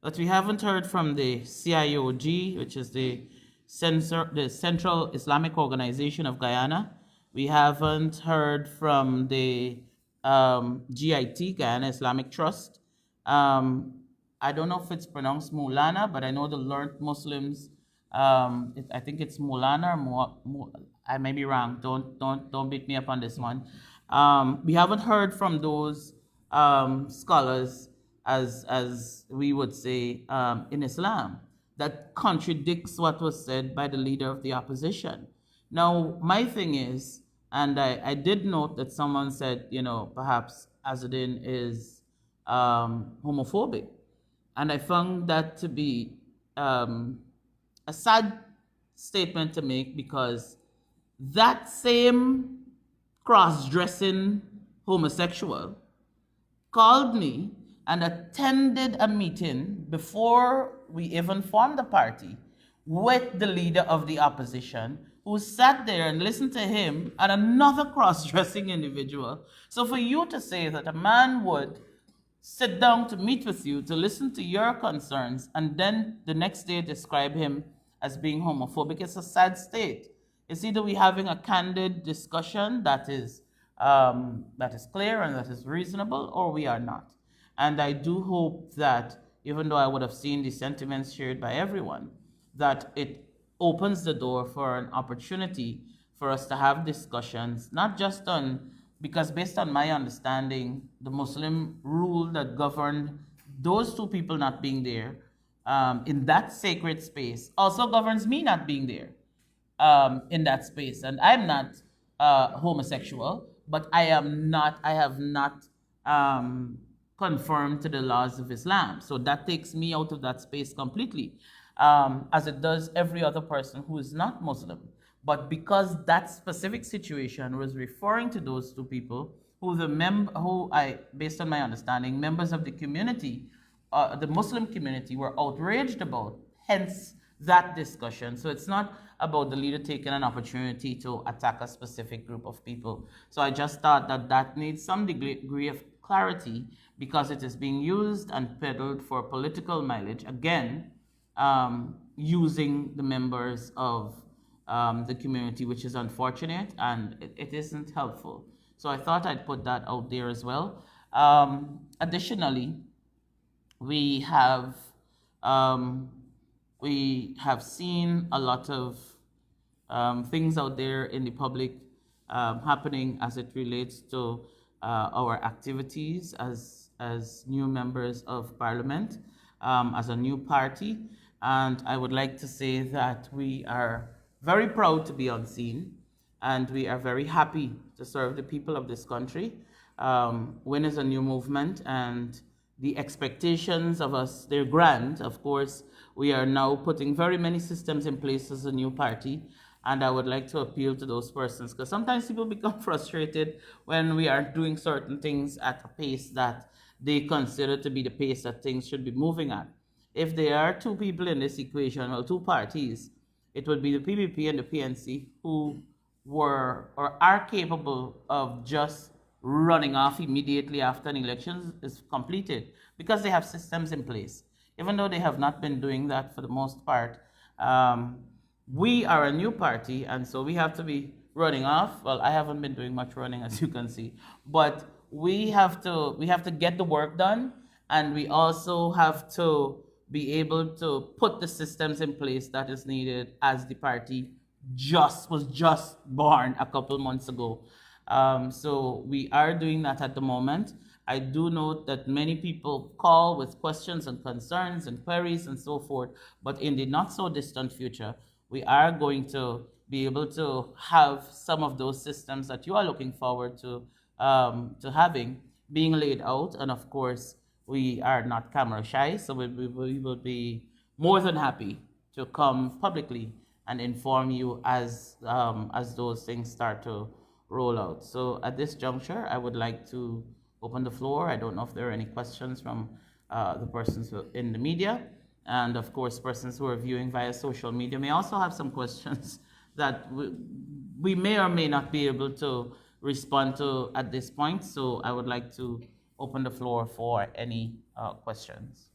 that we haven't heard from the CIOG, which is the Central Islamic Organization of Guyana. We haven't heard from the GIT, Guyana Islamic Trust. I don't know if it's pronounced Mulana, but I know the learned Muslims. I think it's Mulana or I may be wrong. Don't beat me up on this one. We haven't heard from those scholars, as we would say in Islam, that contradicts what was said by the leader of the opposition. Now, my thing is, and I did note that someone said, perhaps Azadin is homophobic. And I found that to be a sad statement to make, because that same cross-dressing homosexual called me and attended a meeting before we even formed the party with the leader of the opposition, who sat there and listened to him and another cross-dressing individual. So for you to say that a man would sit down to meet with you, to listen to your concerns, and then the next day describe him as being homophobic, it's a sad state. It's either we having a candid discussion that is clear and that is reasonable, or we are not. And I do hope that, even though I would have seen the sentiments shared by everyone, that it opens the door for an opportunity for us to have discussions, not just on, because based on my understanding, the Muslim rule that governed those two people not being there in that sacred space also governs me not being there in that space. And I'm not homosexual, but I have not conformed to the laws of Islam. So that takes me out of that space completely, as it does every other person who is not Muslim. But because that specific situation was referring to those two people, based on my understanding, members of the community, the Muslim community, were outraged about, hence that discussion. So it's not about the leader taking an opportunity to attack a specific group of people. So I just thought that needs some degree of clarity, because it is being used and peddled for political mileage, again, using the members of the community, which is unfortunate, and it isn't helpful. So I thought I'd put that out there as well. Additionally, we have seen a lot of things out there in the public happening as it relates to our activities as new members of parliament, as a new party. And I would like to say that we are very proud to be on scene, and we are very happy to serve the people of this country. WIN is a new movement, and the expectations of us, they're grand. Of course, we are now putting very many systems in place as a new party, and I would like to appeal to those persons, because sometimes people become frustrated when we are doing certain things at a pace that they consider to be the pace that things should be moving at. If there are two people in this equation, or two parties, it would be the PPP and the PNC, who were or are capable of just running off immediately after an election is completed, because they have systems in place. Even though they have not been doing that for the most part, we are a new party, and so we have to be running off. Well, I haven't been doing much running, as you can see, but we have to get the work done, and we also have to be able to put the systems in place that is needed, as the party was just born a couple months ago. So we are doing that at the moment. I do note that many people call with questions and concerns and queries and so forth, but in the not so distant future, we are going to be able to have some of those systems that you are looking forward to having being laid out. And of course, we are not camera shy, so we will be more than happy to come publicly and inform you as those things start to roll out. So at this juncture, I would like to open the floor. I don't know if there are any questions from the persons in the media. And of course, persons who are viewing via social media may also have some questions that we may or may not be able to respond to at this point. So I would like to open the floor for any questions.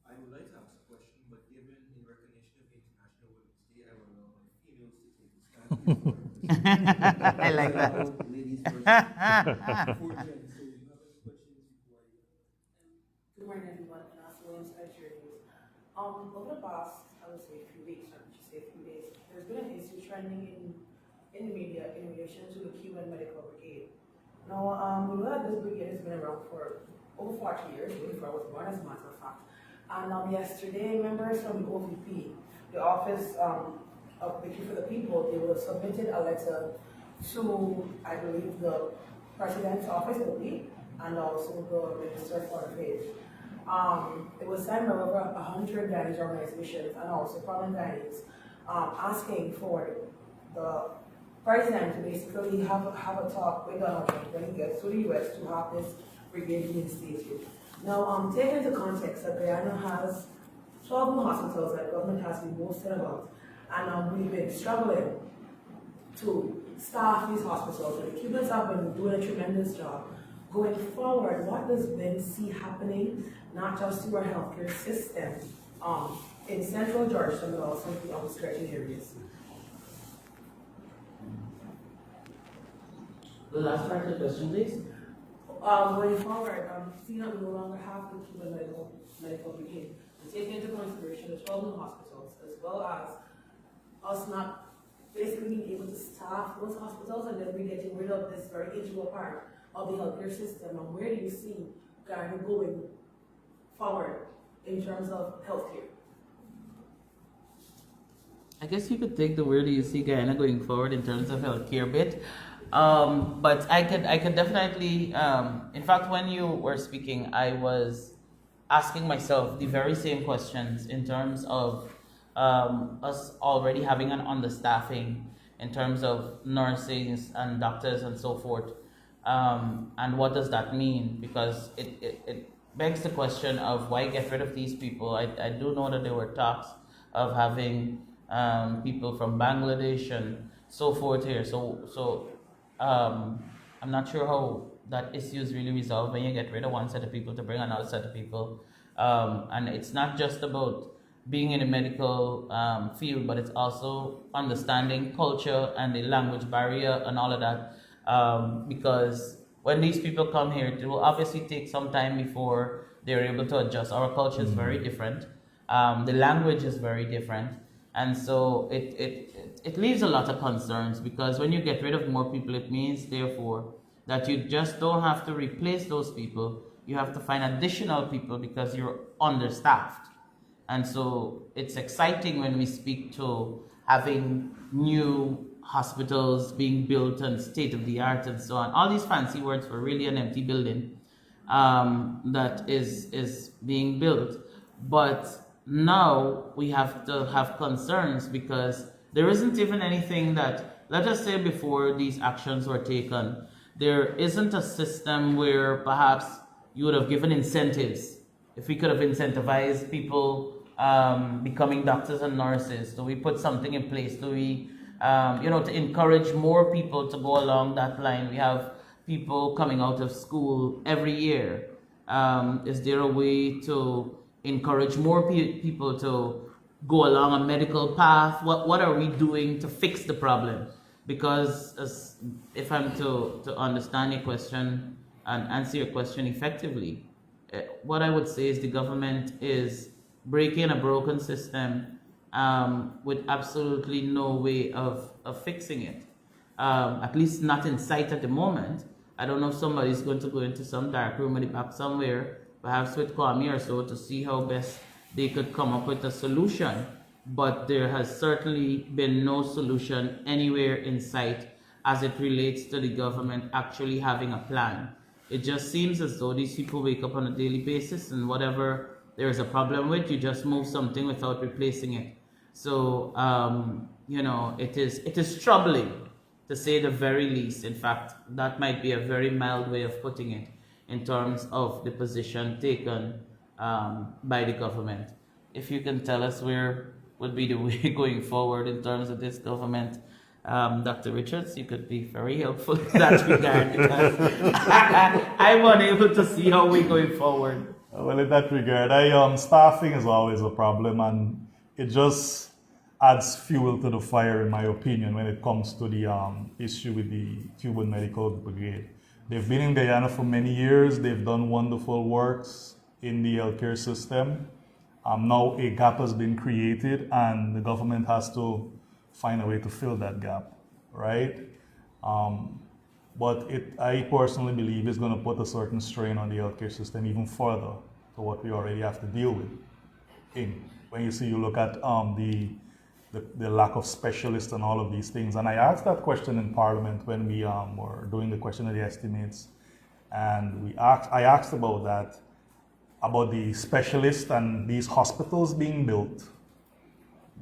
I would like to ask a question, but given in recognition of International Women's Day, I will allow my females to take the stand. I like that. Ladies first. Before Jen, so you have any questions before I Good morning, everyone, and also Williams Nigeria News. Over the past, I would say, few weeks, I should say a few days, there's been an issue trending in the media in relation to the Cuban Medical Brigade. Now, we know that this brigade has been around for over 40 years, before I was born, as a matter of fact. And yesterday, members from the OVP, the Office of Victory for the People, they were submitted a letter to, I believe, the President's Office, and also the Minister of Foreign Affairs. It was signed by over 100 Guyanese organizations and also prominent Guyanese, asking for the president to basically have a talk with Donald Trump when he gets to the US to have this brigade reinstated. Now, taking into context that Guyana has 12 new hospitals that the government has been boasting about, and we've been struggling to staff these hospitals, and the Cubans have been doing a tremendous job. Going forward, what does Ben see happening, not just to our healthcare system in central Georgia, but also in the outskirting areas? The last part of the question, please. Going forward, seeing that we no longer have the Cuban Medical Brigade, and taking into consideration the 12 new hospitals, as well as us not basically being able to staff those hospitals, and then we getting rid of this very integral part of the healthcare system, and where do you see Guyana going forward in terms of healthcare? I guess you could take the where do you see Guyana going forward in terms of healthcare bit. But I could definitely, in fact, when you were speaking, I was asking myself the very same questions in terms of us already having an understaffing in terms of nurses and doctors and so forth. And what does that mean? Because it begs the question of why get rid of these people. I do know that there were talks of having people from Bangladesh and so forth here. So I'm not sure how that issue is really resolved when you get rid of one set of people to bring another set of people. And it's not just about being in the medical field, but it's also understanding culture and the language barrier and all of that. Because when these people come here, it will obviously take some time before they're able to adjust. Our culture is very different. The language is very different. And so it leaves a lot of concerns, because when you get rid of more people, it means, therefore, that you just don't have to replace those people. You have to find additional people because you're understaffed. And so it's exciting when we speak to having new hospitals being built and state of the art and so on. All these fancy words for really an empty building that is being built. But now we have to have concerns because there isn't even anything that, let us say before these actions were taken, there isn't a system where perhaps you would have given incentives. If we could have incentivized people becoming doctors and nurses, do we put something in place? Do we, to encourage more people to go along that line? We have people coming out of school every year. Is there a way to encourage more people to go along a medical path? What are we doing to fix the problem? Because if I'm to understand your question and answer your question effectively, what I would say is the government is breaking a broken system with absolutely no way of fixing it. At least not in sight at the moment. I don't know if somebody's going to go into some dark room at the back somewhere, perhaps with Kwame or so, to see how best they could come up with a solution. but there has certainly been no solution anywhere in sight as it relates to the government actually having a plan. It just seems as though these people wake up on a daily basis and whatever there is a problem with, you just move something without replacing it. So, it is troubling to say the very least. In fact, that might be a very mild way of putting it in terms of the position taken by the government. If you can tell us where would be the way going forward in terms of this government, Dr. Richards, you could be very helpful in that regard because I'm unable to see how we're going forward. Well, in that regard, staffing is always a problem, and it just adds fuel to the fire, in my opinion, when it comes to the issue with the Cuban Medical Brigade. They've been in Guyana for many years. They've done wonderful works in the healthcare system. Now a gap has been created, and the government has to find a way to fill that gap, right? But I personally believe it's going to put a certain strain on the healthcare system even further to what we already have to deal with. When you look at the lack of specialists and all of these things. And I asked that question in Parliament when we were doing the question of the estimates. And I asked about that, about the specialists and these hospitals being built.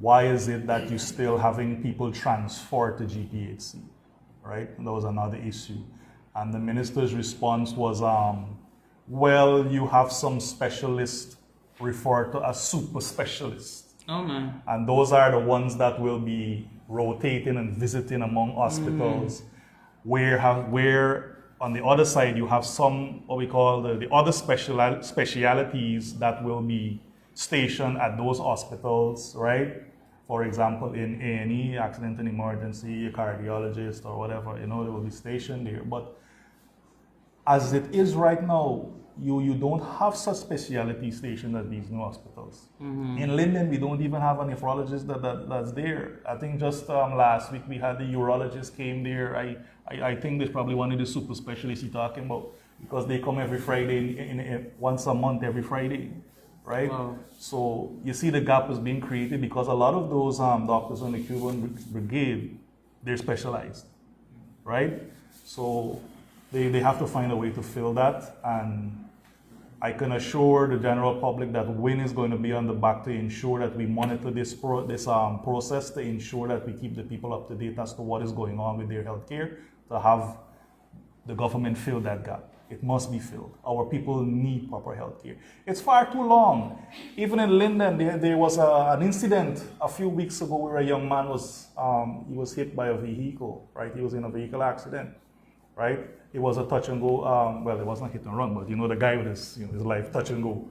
Why is it that you're still having people transferred to GPHC, right? That was another issue. And the minister's response was, well, you have some specialists referred to as super specialists. Oh man. And those are the ones that will be rotating and visiting among hospitals, where on the other side you have some, what we call the other specialities that will be stationed at those hospitals, right? For example, in A&E, accident and emergency, a cardiologist or whatever, they will be stationed there. But as it is right now, you don't have such specialty stationed at these new hospitals. In Linden, we don't even have a nephrologist that's there. I think just last week we had the urologist came there. I think there's probably one of the super specialists you're talking about, because they come every Friday, once a month, every Friday, right? Wow. So you see the gap is being created because a lot of those doctors on the Cuban Brigade, they're specialized, right? So they have to find a way to fill that, and I can assure the general public that WIN is going to be on the back to ensure that we monitor this process, to ensure that we keep the people up to date as to what is going on with their healthcare, to have the government fill that gap. It must be filled. Our people need proper healthcare. It's far too long. Even in Linden, there was an incident a few weeks ago where a young man was hit by a vehicle, right? He was in a vehicle accident, right? It was a touch and go, well, it wasn't hit and run, but the guy with his life, touch and go.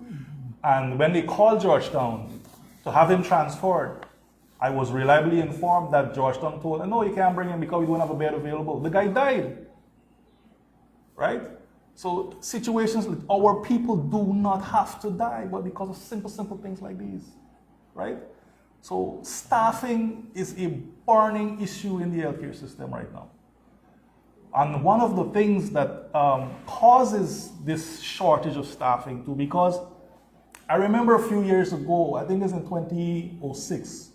And when they called Georgetown to have him transferred, I was reliably informed that Georgetown told him, no, you can't bring him because we don't have a bed available. The guy died, right? So situations, our people do not have to die, but because of simple things like these, right? So staffing is a burning issue in the healthcare system right now. And one of the things that causes this shortage of staffing too, because I remember a few years ago, I think it's in 2006,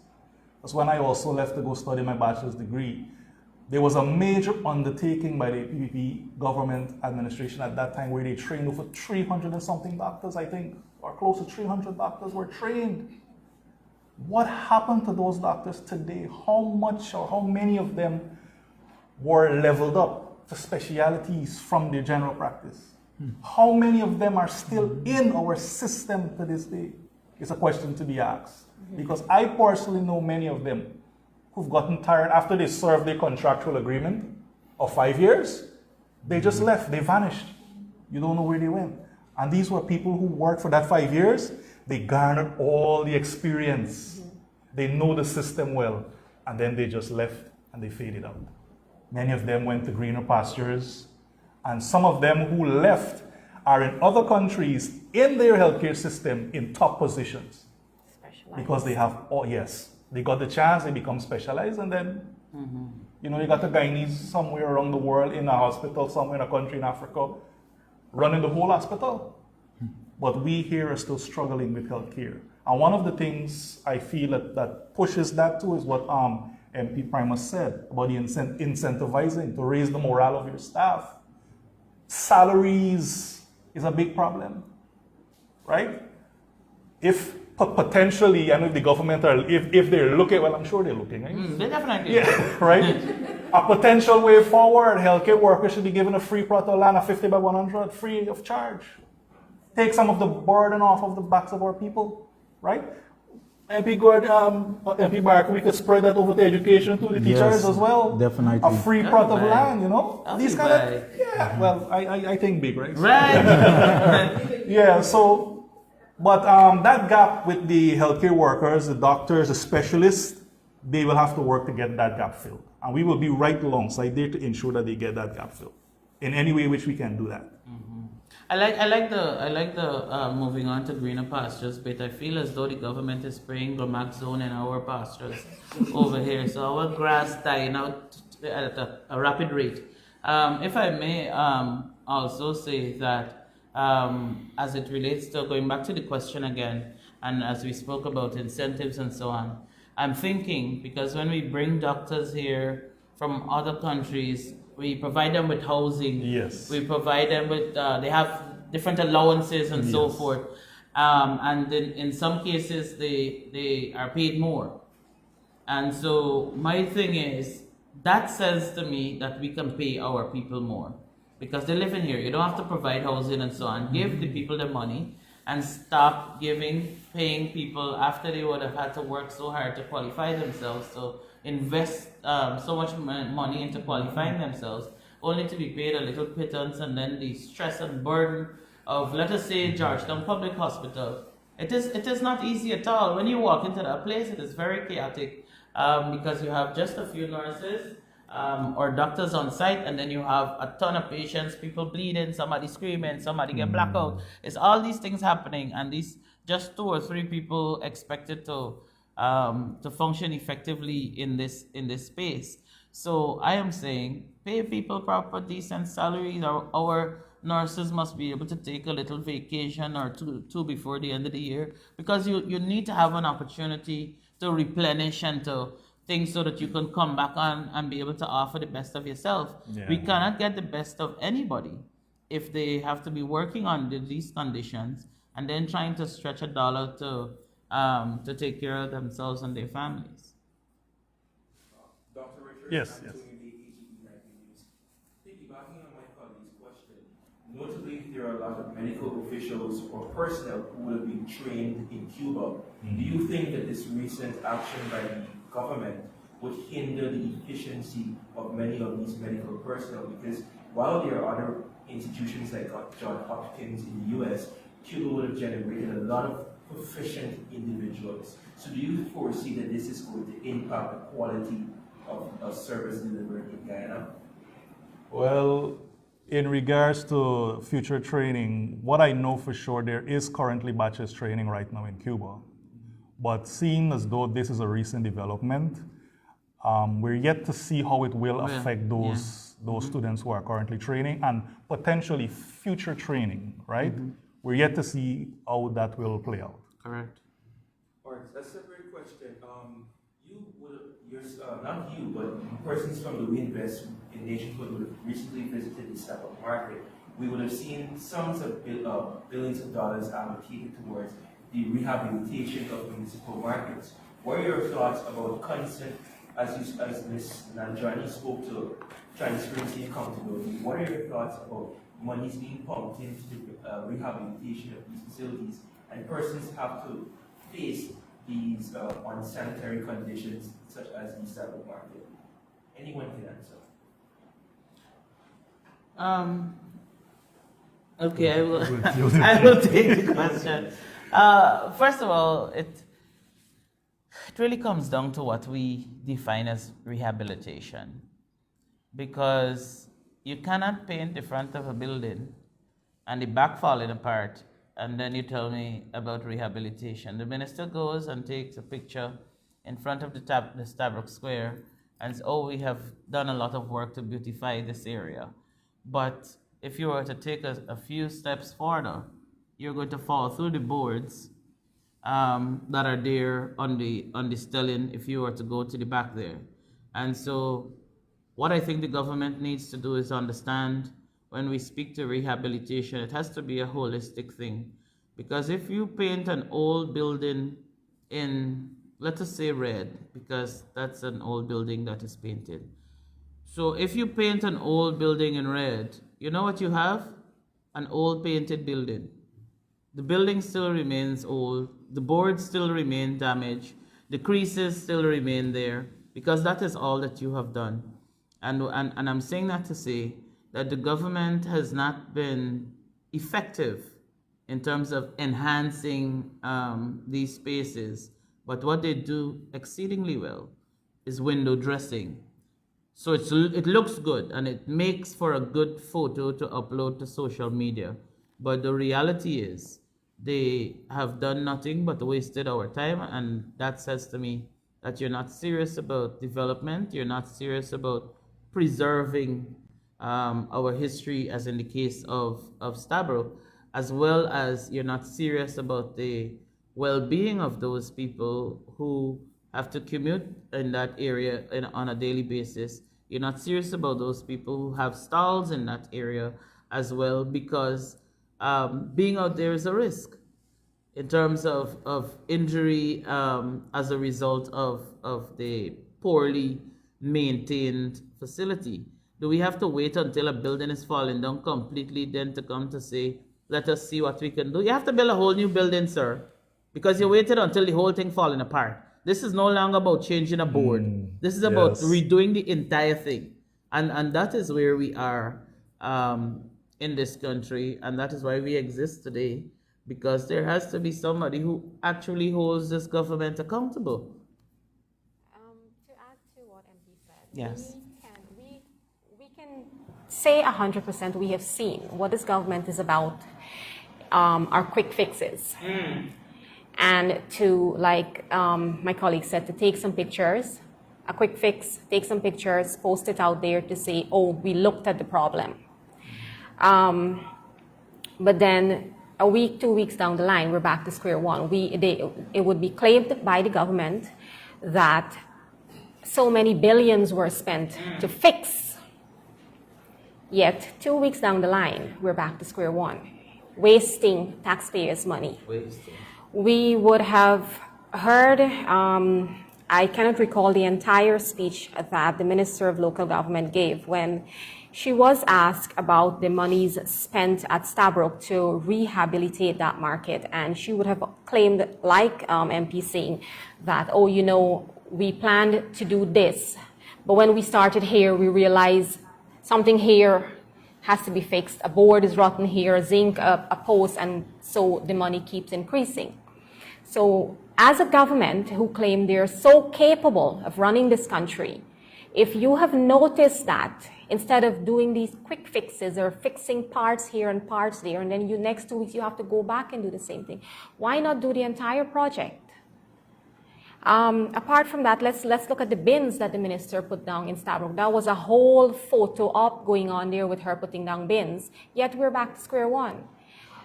that's when I also left to go study my bachelor's degree. There was a major undertaking by the PPP government administration at that time where they trained over 300 and something doctors, I think, or close to 300 doctors were trained. What happened to those doctors today? How much or how many of them were leveled up to specialities from their general practice? How many of them are still in our system to this day? It's a question to be asked. Because I personally know many of them who've gotten tired after they served their contractual agreement of 5 years. They just left, they vanished. You don't know where they went. And these were people who worked for that 5 years. They garnered all the experience. They know the system well. And then they just left and they faded out. Many of them went to greener pastures. And some of them who left are in other countries in their healthcare system in top positions. Because they have, they got the chance, they become specialized, and then, you got a Guyanese somewhere around the world in a hospital, somewhere in a country in Africa, running the whole hospital. But we here are still struggling with healthcare. And one of the things I feel that pushes that too is what MP Primus said about the incentivizing to raise the morale of your staff. Salaries is a big problem, right? If potentially, and if the government are, if they're looking, well, I'm sure they're looking, right? They definitely. Yeah, right? A potential way forward, healthcare workers should be given a free plot of land, a 50 by 100, free of charge. Take some of the burden off of the backs of our people, right? MP MP Barker, we could spread that over to education to the teachers Yes, as well. definitely. A free plot of Right. land, you know? I'll These be kind back. of, yeah, well, I think big, right? Right. Yeah, so, but that gap with the healthcare workers, the doctors, the specialists, they will have to work to get that gap filled. And we will be right alongside there to ensure that they get that gap filled in any way which we can do that. I like the moving on to greener pastures, but I feel as though the government is spraying Gramaxone in our pastures over here, so our grass dying out at a rapid rate. If I may also say that as it relates to going back to the question again, and as we spoke about incentives and so on, I'm thinking because when we bring doctors here from other countries, we provide them with housing. Yes. We provide them with, they have different allowances and so Yes. forth. And in some cases, they are paid more. And so my thing is, that says to me that we can pay our people more because they live in here. You don't have to provide housing and so on. Give the people the money and stop paying people after they would have had to work so hard to qualify themselves. So invest so much money into qualifying themselves, only to be paid a little pittance, and then the stress and burden of, let us say, Georgetown Public Hospital. It is not easy at all. When you walk into that place, it is very chaotic because you have just a few nurses or doctors on site, and then you have a ton of patients, people bleeding, somebody screaming, somebody get blackout. It's all these things happening, and these just 2 or 3 people expected to function effectively in this space. So I am saying, pay people proper, decent salaries. Our nurses must be able to take a little vacation or two before the end of the year, because you need to have an opportunity to replenish and to things so that you can come back on and be able to offer the best of yourself. Yeah. We cannot get the best of anybody if they have to be working under these conditions and then trying to stretch a dollar to take care of themselves and their families. Dr. Richard, Yes, I'm yes. doing the AGE 19 News. Piggybacking on my colleague's question, notably there are a lot of medical officials or personnel who would have been trained in Cuba. Do you think that this recent action by the government would hinder the efficiency of many of these medical personnel? Because while there are other institutions like Johns Hopkins in the US, Cuba would have generated a lot of proficient individuals. So do you foresee that this is going to impact the quality of service delivered in Guyana? Well, in regards to future training, what I know for sure, there is currently bachelor's training right now in Cuba. But seeing as though this is a recent development, we're yet to see how it will affect those students who are currently training and potentially future training, right? We're yet to see how that will play out. Correct. All right, that's a great question. Not you, but persons from the Winvest in nationhood would have recently visited this type of market. We would have seen sums of billions of dollars allocated towards the rehabilitation of municipal markets. What are your thoughts about consent, as Ms. Nanjani spoke to transparency and accountability? What are your thoughts about monies being pumped into the rehabilitation of these facilities, and persons have to face these unsanitary conditions such as this type of market? Anyone can answer. Okay, I will. I will take the question. First of all, it really comes down to what we define as rehabilitation, because you cannot paint the front of a building and the back falling apart, and then you tell me about rehabilitation. The minister goes and takes a picture in front of the Stabrook Square and says, oh, we have done a lot of work to beautify this area. But if you were to take a few steps further, you're going to fall through the boards that are there on the stellium if you were to go to the back there. And so what I think the government needs to do is understand when we speak to rehabilitation, it has to be a holistic thing. Because if you paint an old building in, let us say red, because that's an old building that is painted. So if you paint an old building in red, you know what you have? An old painted building. The building still remains old, the boards still remain damaged, the creases still remain there, because that is all that you have done. And I'm saying that to say that the government has not been effective in terms of enhancing these spaces, but what they do exceedingly well is window dressing. So it looks good and it makes for a good photo to upload to social media. But the reality is they have done nothing but wasted our time, and that says to me that you're not serious about development, you're not serious about preserving our history, as in the case of Stabro, as well as you're not serious about the well-being of those people who have to commute in that area on a daily basis. You're not serious about those people who have stalls in that area as well, because being out there is a risk in terms of injury as a result of the poorly maintained facility. Do we have to wait until a building is falling down completely then to come to say, let us see what we can do? You have to build a whole new building, sir, because you waited until the whole thing falling apart. This is no longer about changing a board. This is about redoing the entire thing. And that is where we are in this country, and that is why we exist today, because there has to be somebody who actually holds this government accountable. To add to what MP said, Yes. we can say 100% we have seen what this government is about, are quick fixes. And to, like my colleague said, to take some pictures, a quick fix, take some pictures, post it out there to say, oh, we looked at the problem. But then a week, 2 weeks down the line, we're back to square one. It would be claimed by the government that so many billions were spent to fix. Yet 2 weeks down the line, we're back to square one, wasting taxpayers' money. We would have heard, I cannot recall the entire speech that the Minister of Local Government gave when she was asked about the monies spent at Stabroek to rehabilitate that market. And she would have claimed, like MP saying, that, oh, you know, we planned to do this. But when we started here, we realized something here has to be fixed. A board is rotten here, zinc, a post, and so the money keeps increasing. So as a government who claim they're so capable of running this country, if you have noticed that instead of doing these quick fixes or fixing parts here and parts there, and then next 2 weeks you have to go back and do the same thing, why not do the entire project? Apart from that, let's look at the bins that the minister put down in Stabroek. That was a whole photo op going on there with her putting down bins. Yet we're back to square one.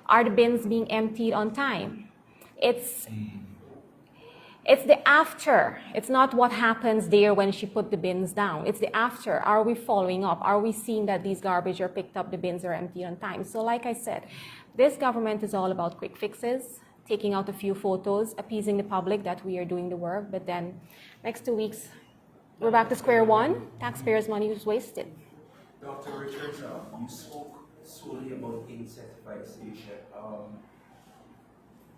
Are the bins being emptied on time? It's the after. It's not what happens there when she put the bins down. It's the after. Are we following up? Are we seeing that these garbage are picked up, the bins are emptied on time? So like I said, this government is all about quick fixes, taking out a few photos, appeasing the public that we are doing the work, but then next 2 weeks, we're back to square one. Taxpayers' money was wasted. Dr. Richards, you spoke solely about incentivization.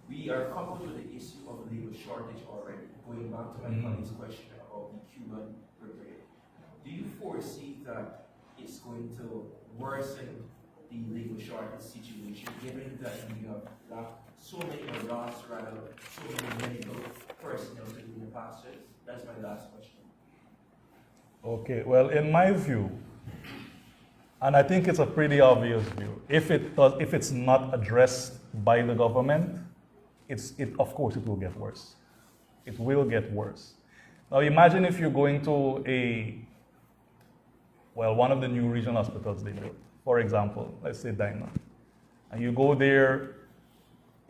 We are coupled with the issue of labor shortage already. Going back to my colleague's question about the Cuban brigade, do you foresee that it's going to worsen the labor shortage situation, given that we have so many lost, rather, so many medical personnel to do the pastures? That's my last question. Okay, well, in my view, and I think it's a pretty obvious view, if it's not addressed by the government, of course it will get worse. It will get worse. Now imagine if you're going to one of the new regional hospitals they built, for example, let's say Guyana, and you go there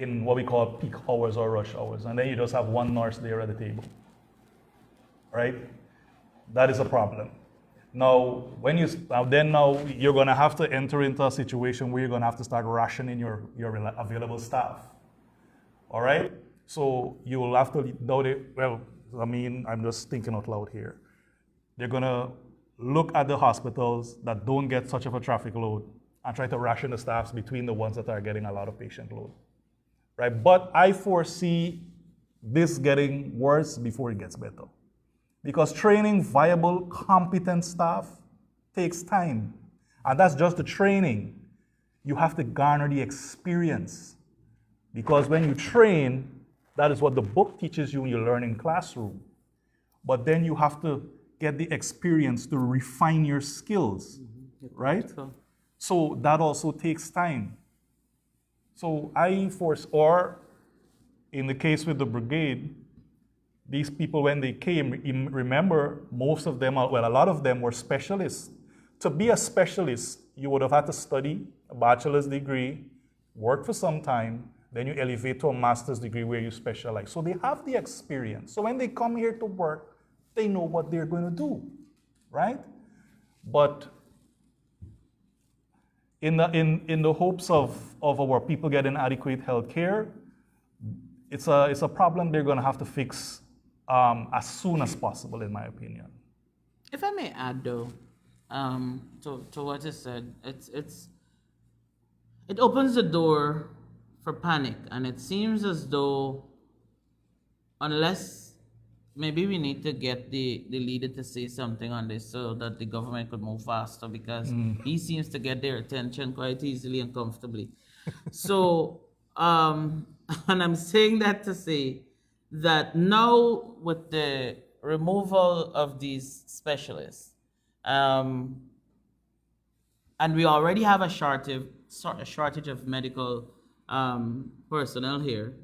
in what we call peak hours or rush hours, and then you just have one nurse there at the table, right? That is a problem. Now, now you're going to have to enter into a situation where you're going to have to start rationing your available staff. All right? So you will have to, I'm just thinking out loud here. They're going to look at the hospitals that don't get such of a traffic load and try to ration the staffs between the ones that are getting a lot of patient load. Right? But I foresee this getting worse before it gets better. Because training viable, competent staff takes time. And that's just the training. You have to garner the experience. Because when you train, that is what the book teaches you when you learn in classroom. But then you have to get the experience to refine your skills, right? So that also takes time. So or in the case with the brigade, these people, when they came, remember, most of them, a lot of them were specialists. To be a specialist, you would have had to study a bachelor's degree, work for some time, then you elevate to a master's degree where you specialize. So they have the experience. So when they come here to work, they know what they're going to do, right? But in the hopes of our people getting adequate health care, it's a problem they're going to have to fix as soon as possible, in my opinion. If I may add, though, to what is said, it opens the door for panic, and it seems as though unless maybe we need to get the leader to say something on this so that the government could move faster, because he seems to get their attention quite easily and comfortably. So, and I'm saying that to say that now with the removal of these specialists, and we already have a shortage of medical personnel here,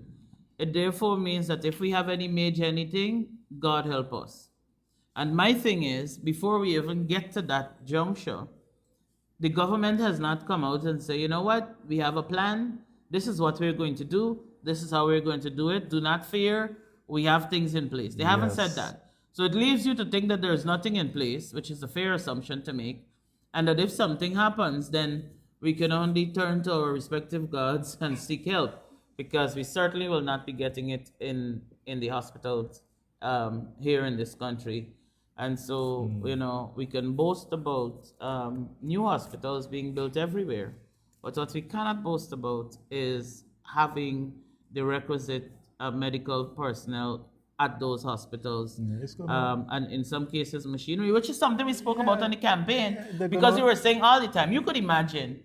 it therefore means that if we have any major anything, God help us. And my thing is, before we even get to that juncture, the government has not come out and say, you know what, we have a plan, this is what we're going to do, this is how we're going to do it, do not fear, we have things in place. They haven't said that. So it leaves you to think that there's nothing in place, which is a fair assumption to make, and that if something happens, then we can only turn to our respective gods and seek help, because we certainly will not be getting it in the hospitals here in this country. And so, we can boast about new hospitals being built everywhere. But what we cannot boast about is having the requisite medical personnel at those hospitals. And in some cases, machinery, which is something we spoke about on the campaign, because you were saying all the time, you could imagine,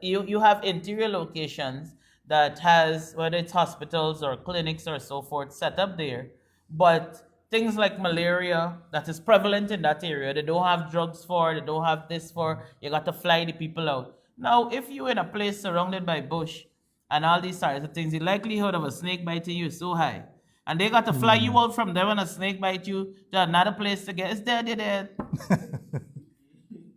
you have interior locations that has, whether it's hospitals or clinics or so forth, set up there, but things like malaria that is prevalent in that area, they don't have drugs for, they don't have this for, you got to fly the people out. Now, if you're in a place surrounded by bush and all these sorts of things, the likelihood of a snake biting you is so high. And they got to fly you out from there when a snake bites you to another place to get, it's dead, you're dead.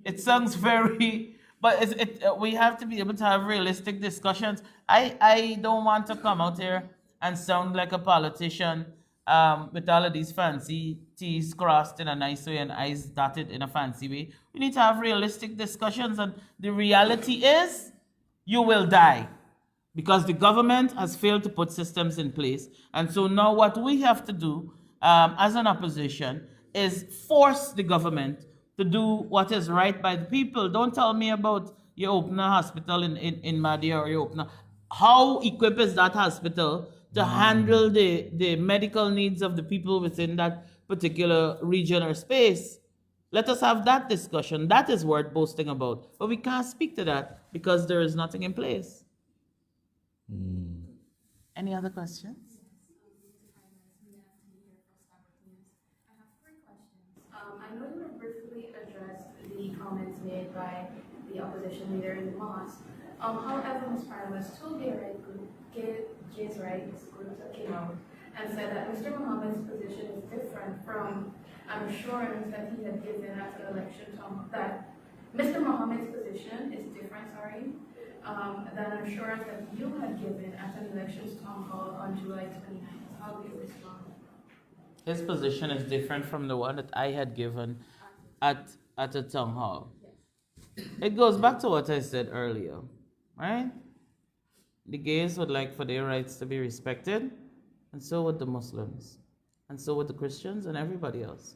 It sounds very, but we have to be able to have realistic discussions. I don't want to come out here and sound like a politician with all of these fancy T's crossed in a nice way and I's dotted in a fancy way. We need to have realistic discussions, and the reality is you will die because the government has failed to put systems in place. And so now what we have to do as an opposition is force the government to do what is right by the people. Don't tell me about you open a hospital in Madia, or you open how equipped is that hospital to handle the medical needs of the people within that particular region or space. Let us have that discussion. That is worth boasting about. But we can't speak to that because there is nothing in place. Any other questions? I know you briefly addressed the comments made by the opposition leader in the mosque. However, Ms. Parliament's two Gays' rights groups that came out and said that Mr. Mohammed's position is different from an assurance that he had given at an election time, that Mr. Mohammed's position is different, that I'm sure that you had given at an elections town hall on July 29th. How do you respond? His position is different from the one that I had given at a town hall. It goes back to what I said earlier, right? The gays would like for their rights to be respected, and so would the Muslims, and so would the Christians and everybody else.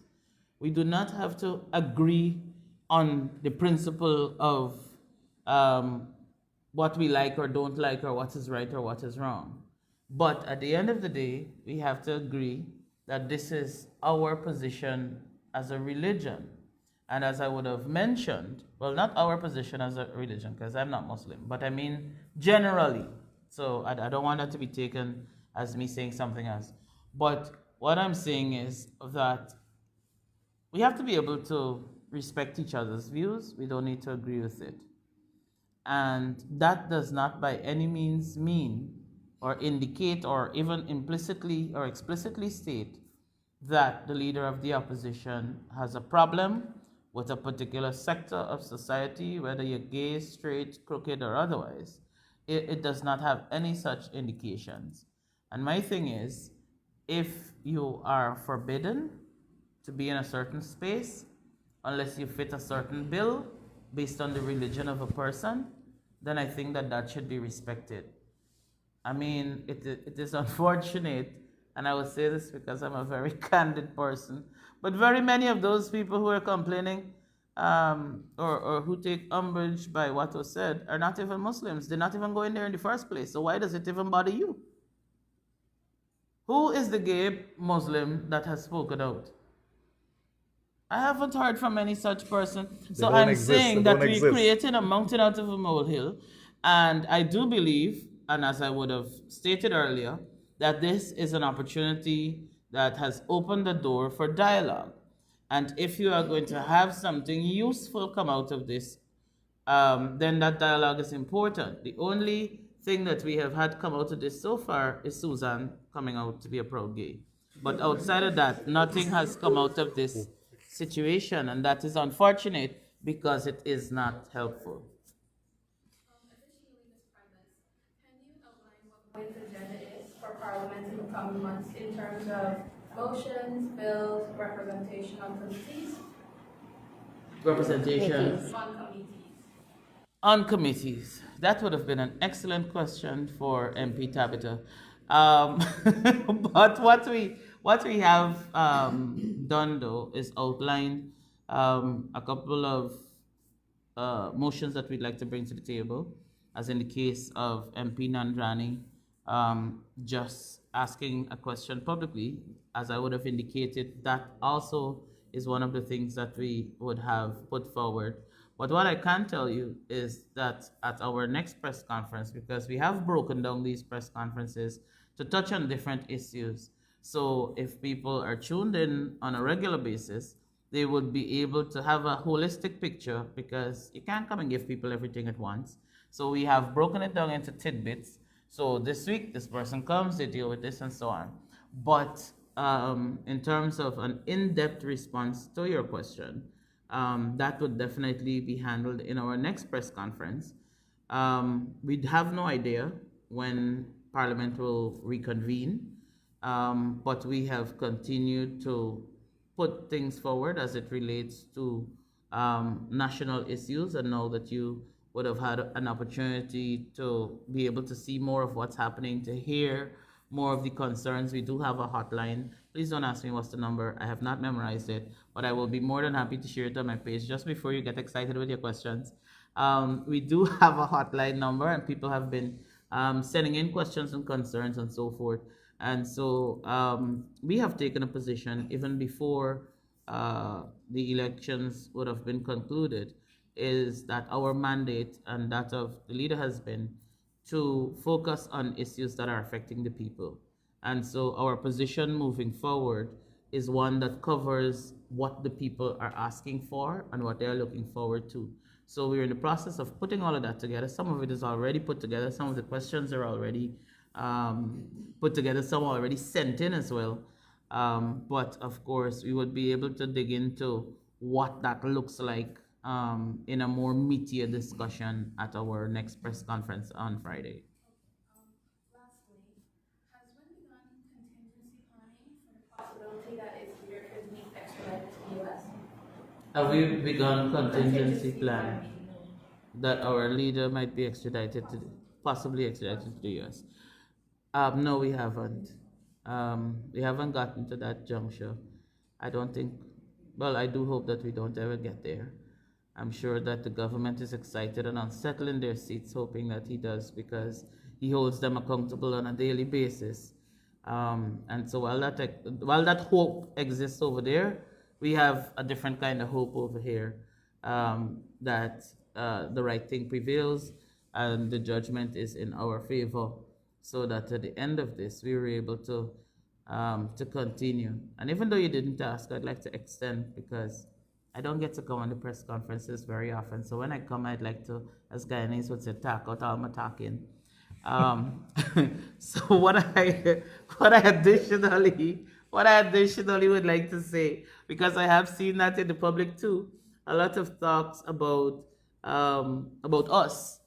We do not have to agree on the principle of what we like or don't like, or what is right or what is wrong. But at the end of the day, we have to agree that this is our position as a religion. And as I would have mentioned, well, not our position as a religion, because I'm not Muslim, but I mean generally. So I don't want that to be taken as me saying something else. But what I'm saying is that we have to be able to respect each other's views. We don't need to agree with it. And that does not by any means mean or indicate or even implicitly or explicitly state that the leader of the opposition has a problem with a particular sector of society, whether you're gay, straight, crooked, or otherwise. It does not have any such indications. And my thing is, if you are forbidden to be in a certain space, unless you fit a certain bill based on the religion of a person, then I think that that should be respected. I mean, it is unfortunate, and I will say this because I'm a very candid person, but very many of those people who are complaining or who take umbrage by what was said are not even Muslims. They're not even going there in the first place. So why does it even bother you? Who is the gay Muslim that has spoken out? I haven't heard from any such person. So I'm saying that we're creating a mountain out of a molehill. And I do believe, and as I would have stated earlier, that this is an opportunity that has opened the door for dialogue. And if you are going to have something useful come out of this, then that dialogue is important. The only thing that we have had come out of this so far is Susan coming out to be a proud gay. But outside of that, nothing has come out of this situation, and that is unfortunate because it is not helpful. Additionally, Ms. Primus, can you outline what the agenda is for Parliament in the coming months in terms of motions, bills, representation on committees? Representation On committees. on committees. That would have been an excellent question for MP Tabitha. But what we have done though is outline a couple of motions that we'd like to bring to the table, as in the case of MP Nandrani just asking a question publicly, as I would have indicated, that also is one of the things that we would have put forward. But what I can tell you is that at our next press conference, because we have broken down these press conferences to touch on different issues, so if people are tuned in on a regular basis, they would be able to have a holistic picture, because you can't come and give people everything at once. So we have broken it down into tidbits. So this week, this person comes, they deal with this and so on. But in terms of an in-depth response to your question, that would definitely be handled in our next press conference. We have no idea when Parliament will reconvene, but we have continued to put things forward as it relates to national issues, and now that you would have had an opportunity to be able to see more of what's happening, to hear more of the concerns. We do have a hotline. Please don't ask me what's the number. I have not memorized it, but I will be more than happy to share it on my page just before you get excited with your questions. We do have a hotline number, and people have been sending in questions and concerns and so forth. And so we have taken a position even before the elections would have been concluded, is that our mandate and that of the leader has been to focus on issues that are affecting the people. And so our position moving forward is one that covers what the people are asking for and what they're looking forward to. So we're in the process of putting all of that together. Some of it is already put together. Some of the questions are already put together. Some are already sent in as well. But of course, we would be able to dig into what that looks like in a more meatier discussion at our next press conference on Friday. Lastly, has one begun contingency planning for the possibility that its leader could be extradited to the U.S.? Have we begun contingency plan that our leader might be extradited to, possibly extradited to the US? No, we haven't. We haven't gotten to that juncture. I don't think, well, I do hope that we don't ever get there. I'm sure that the government is excited and unsettled in their seats, hoping that he does, because he holds them accountable on a daily basis. And so while that hope exists over there, we have a different kind of hope over here, that the right thing prevails and the judgment is in our favor, so that at the end of this, we were able to continue. And even though you didn't ask, I'd like to extend, because I don't get to come on the press conferences very often. So when I come, I'd like to, as Guyanese would say, talk out all my talking. So what I additionally would like to say, because I have seen that in the public too, a lot of talks about us,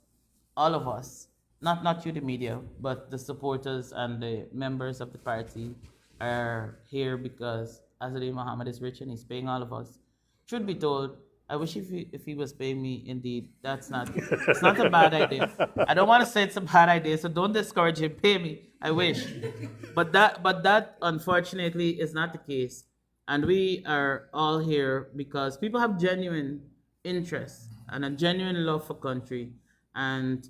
all of us, not you, the media, but the supporters and the members of the party are here because Azadin Muhammad is rich and he's paying all of us. Truth be told, I wish if he was paying me, indeed. It's not a bad idea. I don't want to say it's a bad idea, so don't discourage him. Pay me. I wish. But that unfortunately is not the case. And we are all here because people have genuine interest and a genuine love for country. And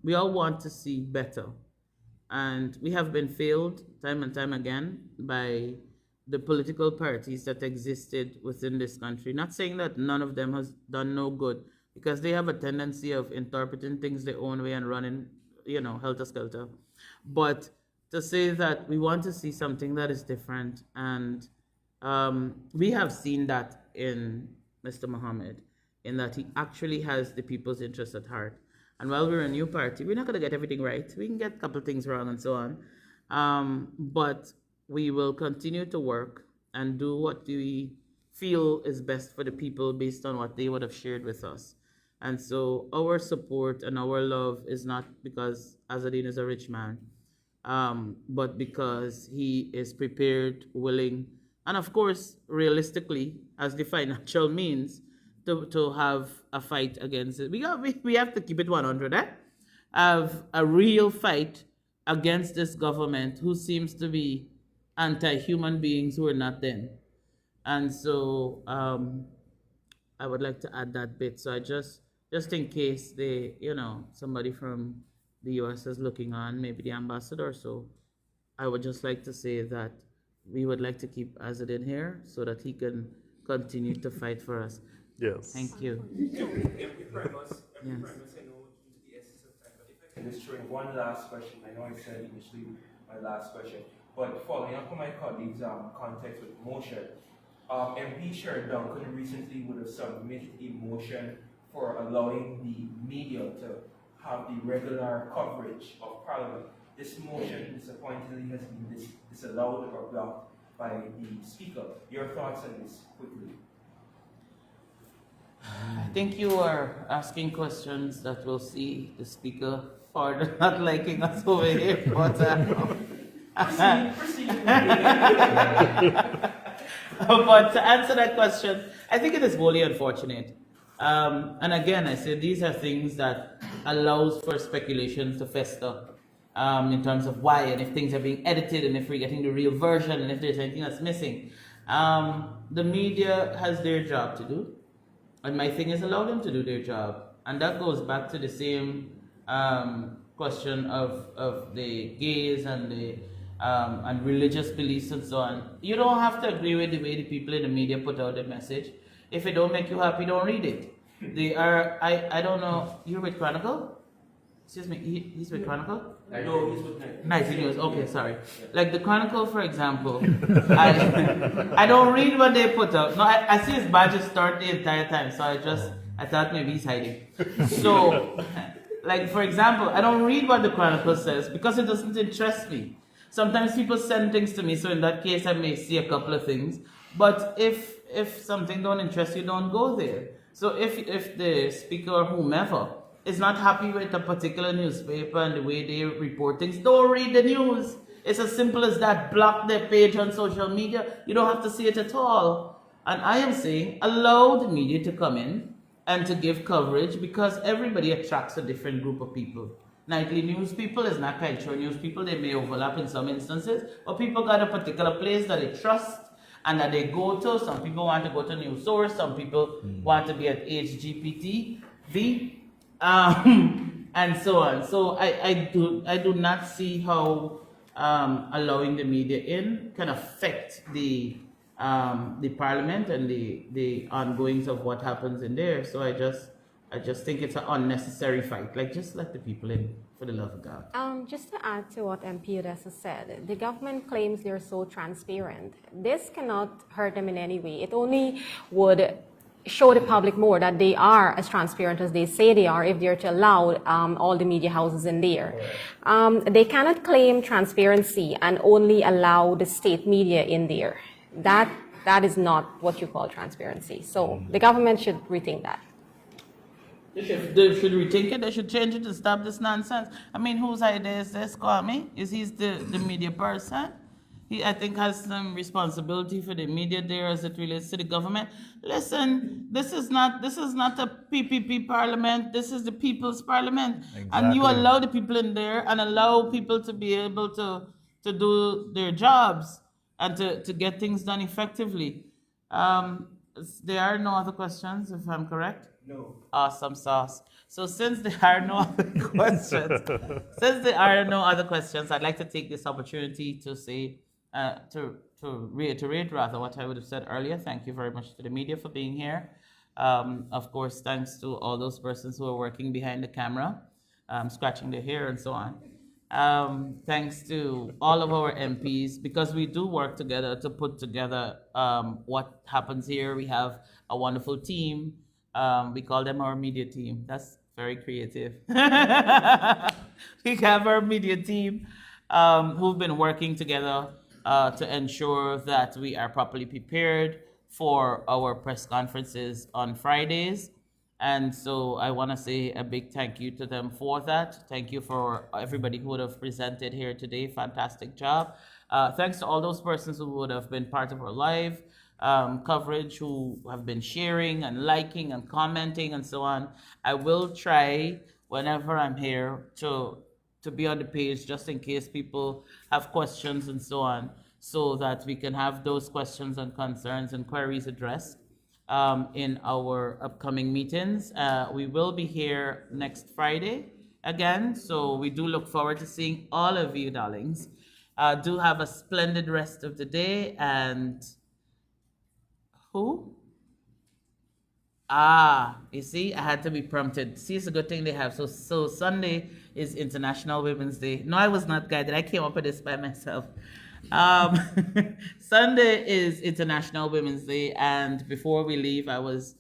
we all want to see better. And we have been failed time and time again by the political parties that existed within this country. Not saying that none of them has done no good, because they have a tendency of interpreting things their own way and running, helter-skelter. But to say that we want to see something that is different, and we have seen that in Mr. Muhammad, in that he actually has the people's interest at heart. And while we're a new party, we're not going to get everything right. We can get a couple things wrong and so on. But we will continue to work and do what we feel is best for the people based on what they would have shared with us. And so our support and our love is not because Azadin is a rich man, but because he is prepared, willing, and of course, realistically, as the financial means, to have a fight against it. We have to keep it 100, have a real fight against this government who seems to be anti-human beings who are not them. And so I would like to add that bit. So I just in case they, somebody from the US is looking on, maybe the ambassador or so, I would just like to say that we would like to keep Azadin here so that he can continue to fight for us. Yes. Thank you. Every premise, I know, due to the essence of time, but if I can just throw in one last question. I know I said initially my last question, but following up on my colleague's context with motion, MP Sharon Duncan recently would have submitted a motion for allowing the media to have the regular coverage of Parliament. This motion, disappointingly, has been disallowed or blocked by the Speaker. Your thoughts on this, quickly? I think you are asking questions that will see the Speaker for not liking us over here. But, Proceed. but to answer that question, I think it is wholly unfortunate. And again, I say these are things that allows for speculation to fester in terms of why, and if things are being edited, and if we're getting the real version, and if there's anything that's missing. The media has their job to do. And my thing is allow them to do their job. And that goes back to the same question of the gays and the and religious beliefs and so on. You don't have to agree with the way the people in the media put out the message. If it don't make you happy, don't read it. They are, I don't know, you're with Chronicle? Excuse me, he's with Chronicle? No, he's with Nice News. Okay, sorry. Like the Chronicle, for example, I don't read what they put out. No, I see his badges start the entire time, so I thought maybe he's hiding. So, like for example, I don't read what the Chronicle says because it doesn't interest me. Sometimes people send things to me, so in that case I may see a couple of things. But if something don't interest you, don't go there. So if the speaker or whomever is not happy with a particular newspaper and the way they report things, don't read the news. It's as simple as that. Block their page on social media. You don't have to see it at all. And I am saying, allow the media to come in and to give coverage, because everybody attracts a different group of people. Nightly news people is not cultural news people. They may overlap in some instances, but people got a particular place that they trust and that they go to. Some people want to go to News Source. Some people want to be at HGPTV, and so on. So I do not see how allowing the media in can affect the parliament and the ongoings of what happens in there. So I just think it's an unnecessary fight. Like, just let the people in, for the love of God. Just to add to what MP Odessa said, the government claims they're so transparent. This cannot hurt them in any way. It only would show the public more that they are as transparent as they say they are if they're to allow all the media houses in there. They cannot claim transparency and only allow the state media in there. That is not what you call transparency. So the government should rethink that. They should rethink it. They should change it to stop this nonsense. I mean, whose idea is this? Call me. Is he the media person? He, I think, has some responsibility for the media there as it relates to the government. Listen, this is not a PPP parliament. This is the people's parliament. Exactly. And you allow the people in there and allow people to be able to do their jobs and to get things done effectively. There are no other questions, if I'm correct? No. Awesome sauce. So since there are no other questions, I'd like to take this opportunity to say, to reiterate rather what I would have said earlier. Thank you very much to the media for being here. Of course, thanks to all those persons who are working behind the camera, scratching their hair and so on. Thanks to all of our MPs, because we do work together to put together what happens here. We have a wonderful team. We call them our media team. That's very creative. We have our media team who've been working together to ensure that we are properly prepared for our press conferences on Fridays. And so I want to say a big thank you to them for that. Thank you for everybody who would have presented here today. Fantastic job. Thanks to all those persons who would have been part of our live coverage, who have been sharing and liking and commenting and so on. I will try whenever I'm here to be on the page, just in case people have questions and so on, so that we can have those questions and concerns and queries addressed in our upcoming meetings. We will be here next Friday again, so we do look forward to seeing all of you, darlings. Do have a splendid rest of the day. And who? You see, I had to be prompted. See, it's a good thing they have. So Sunday is International Women's Day. No, I was not guided. I came up with this by myself. Sunday is International Women's Day, and before we leave, I was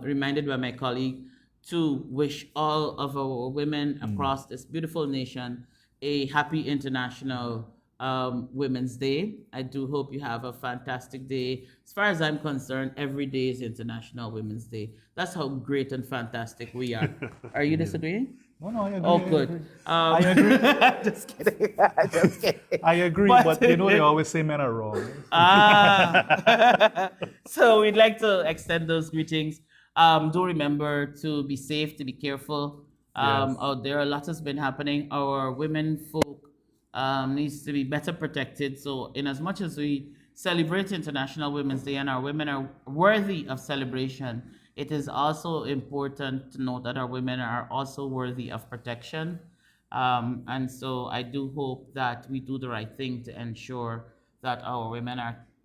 reminded by my colleague to wish all of our women across this beautiful nation a happy International Women's Day. I do hope you have a fantastic day. As far as I'm concerned, every day is International Women's Day. That's how great and fantastic we are. Are you disagreeing? No, I agree. Oh, good. I agree. Just kidding. Just kidding. I agree, but you know they always say men are wrong. So we'd like to extend those greetings. Do remember to be safe, to be careful. Out there, a lot has been happening. Our women folk needs to be better protected. So in as much as we celebrate International Women's Day and our women are worthy of celebration, it is also important to note that our women are also worthy of protection. And so I do hope that we do the right thing to ensure that our women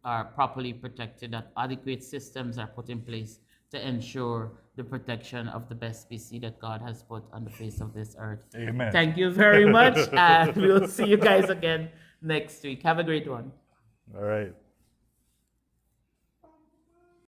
are properly protected, that adequate systems are put in place to ensure the protection of the best species that God has put on the face of this earth. Amen. Thank you very much, and we'll see you guys again next week. Have a great one. All right.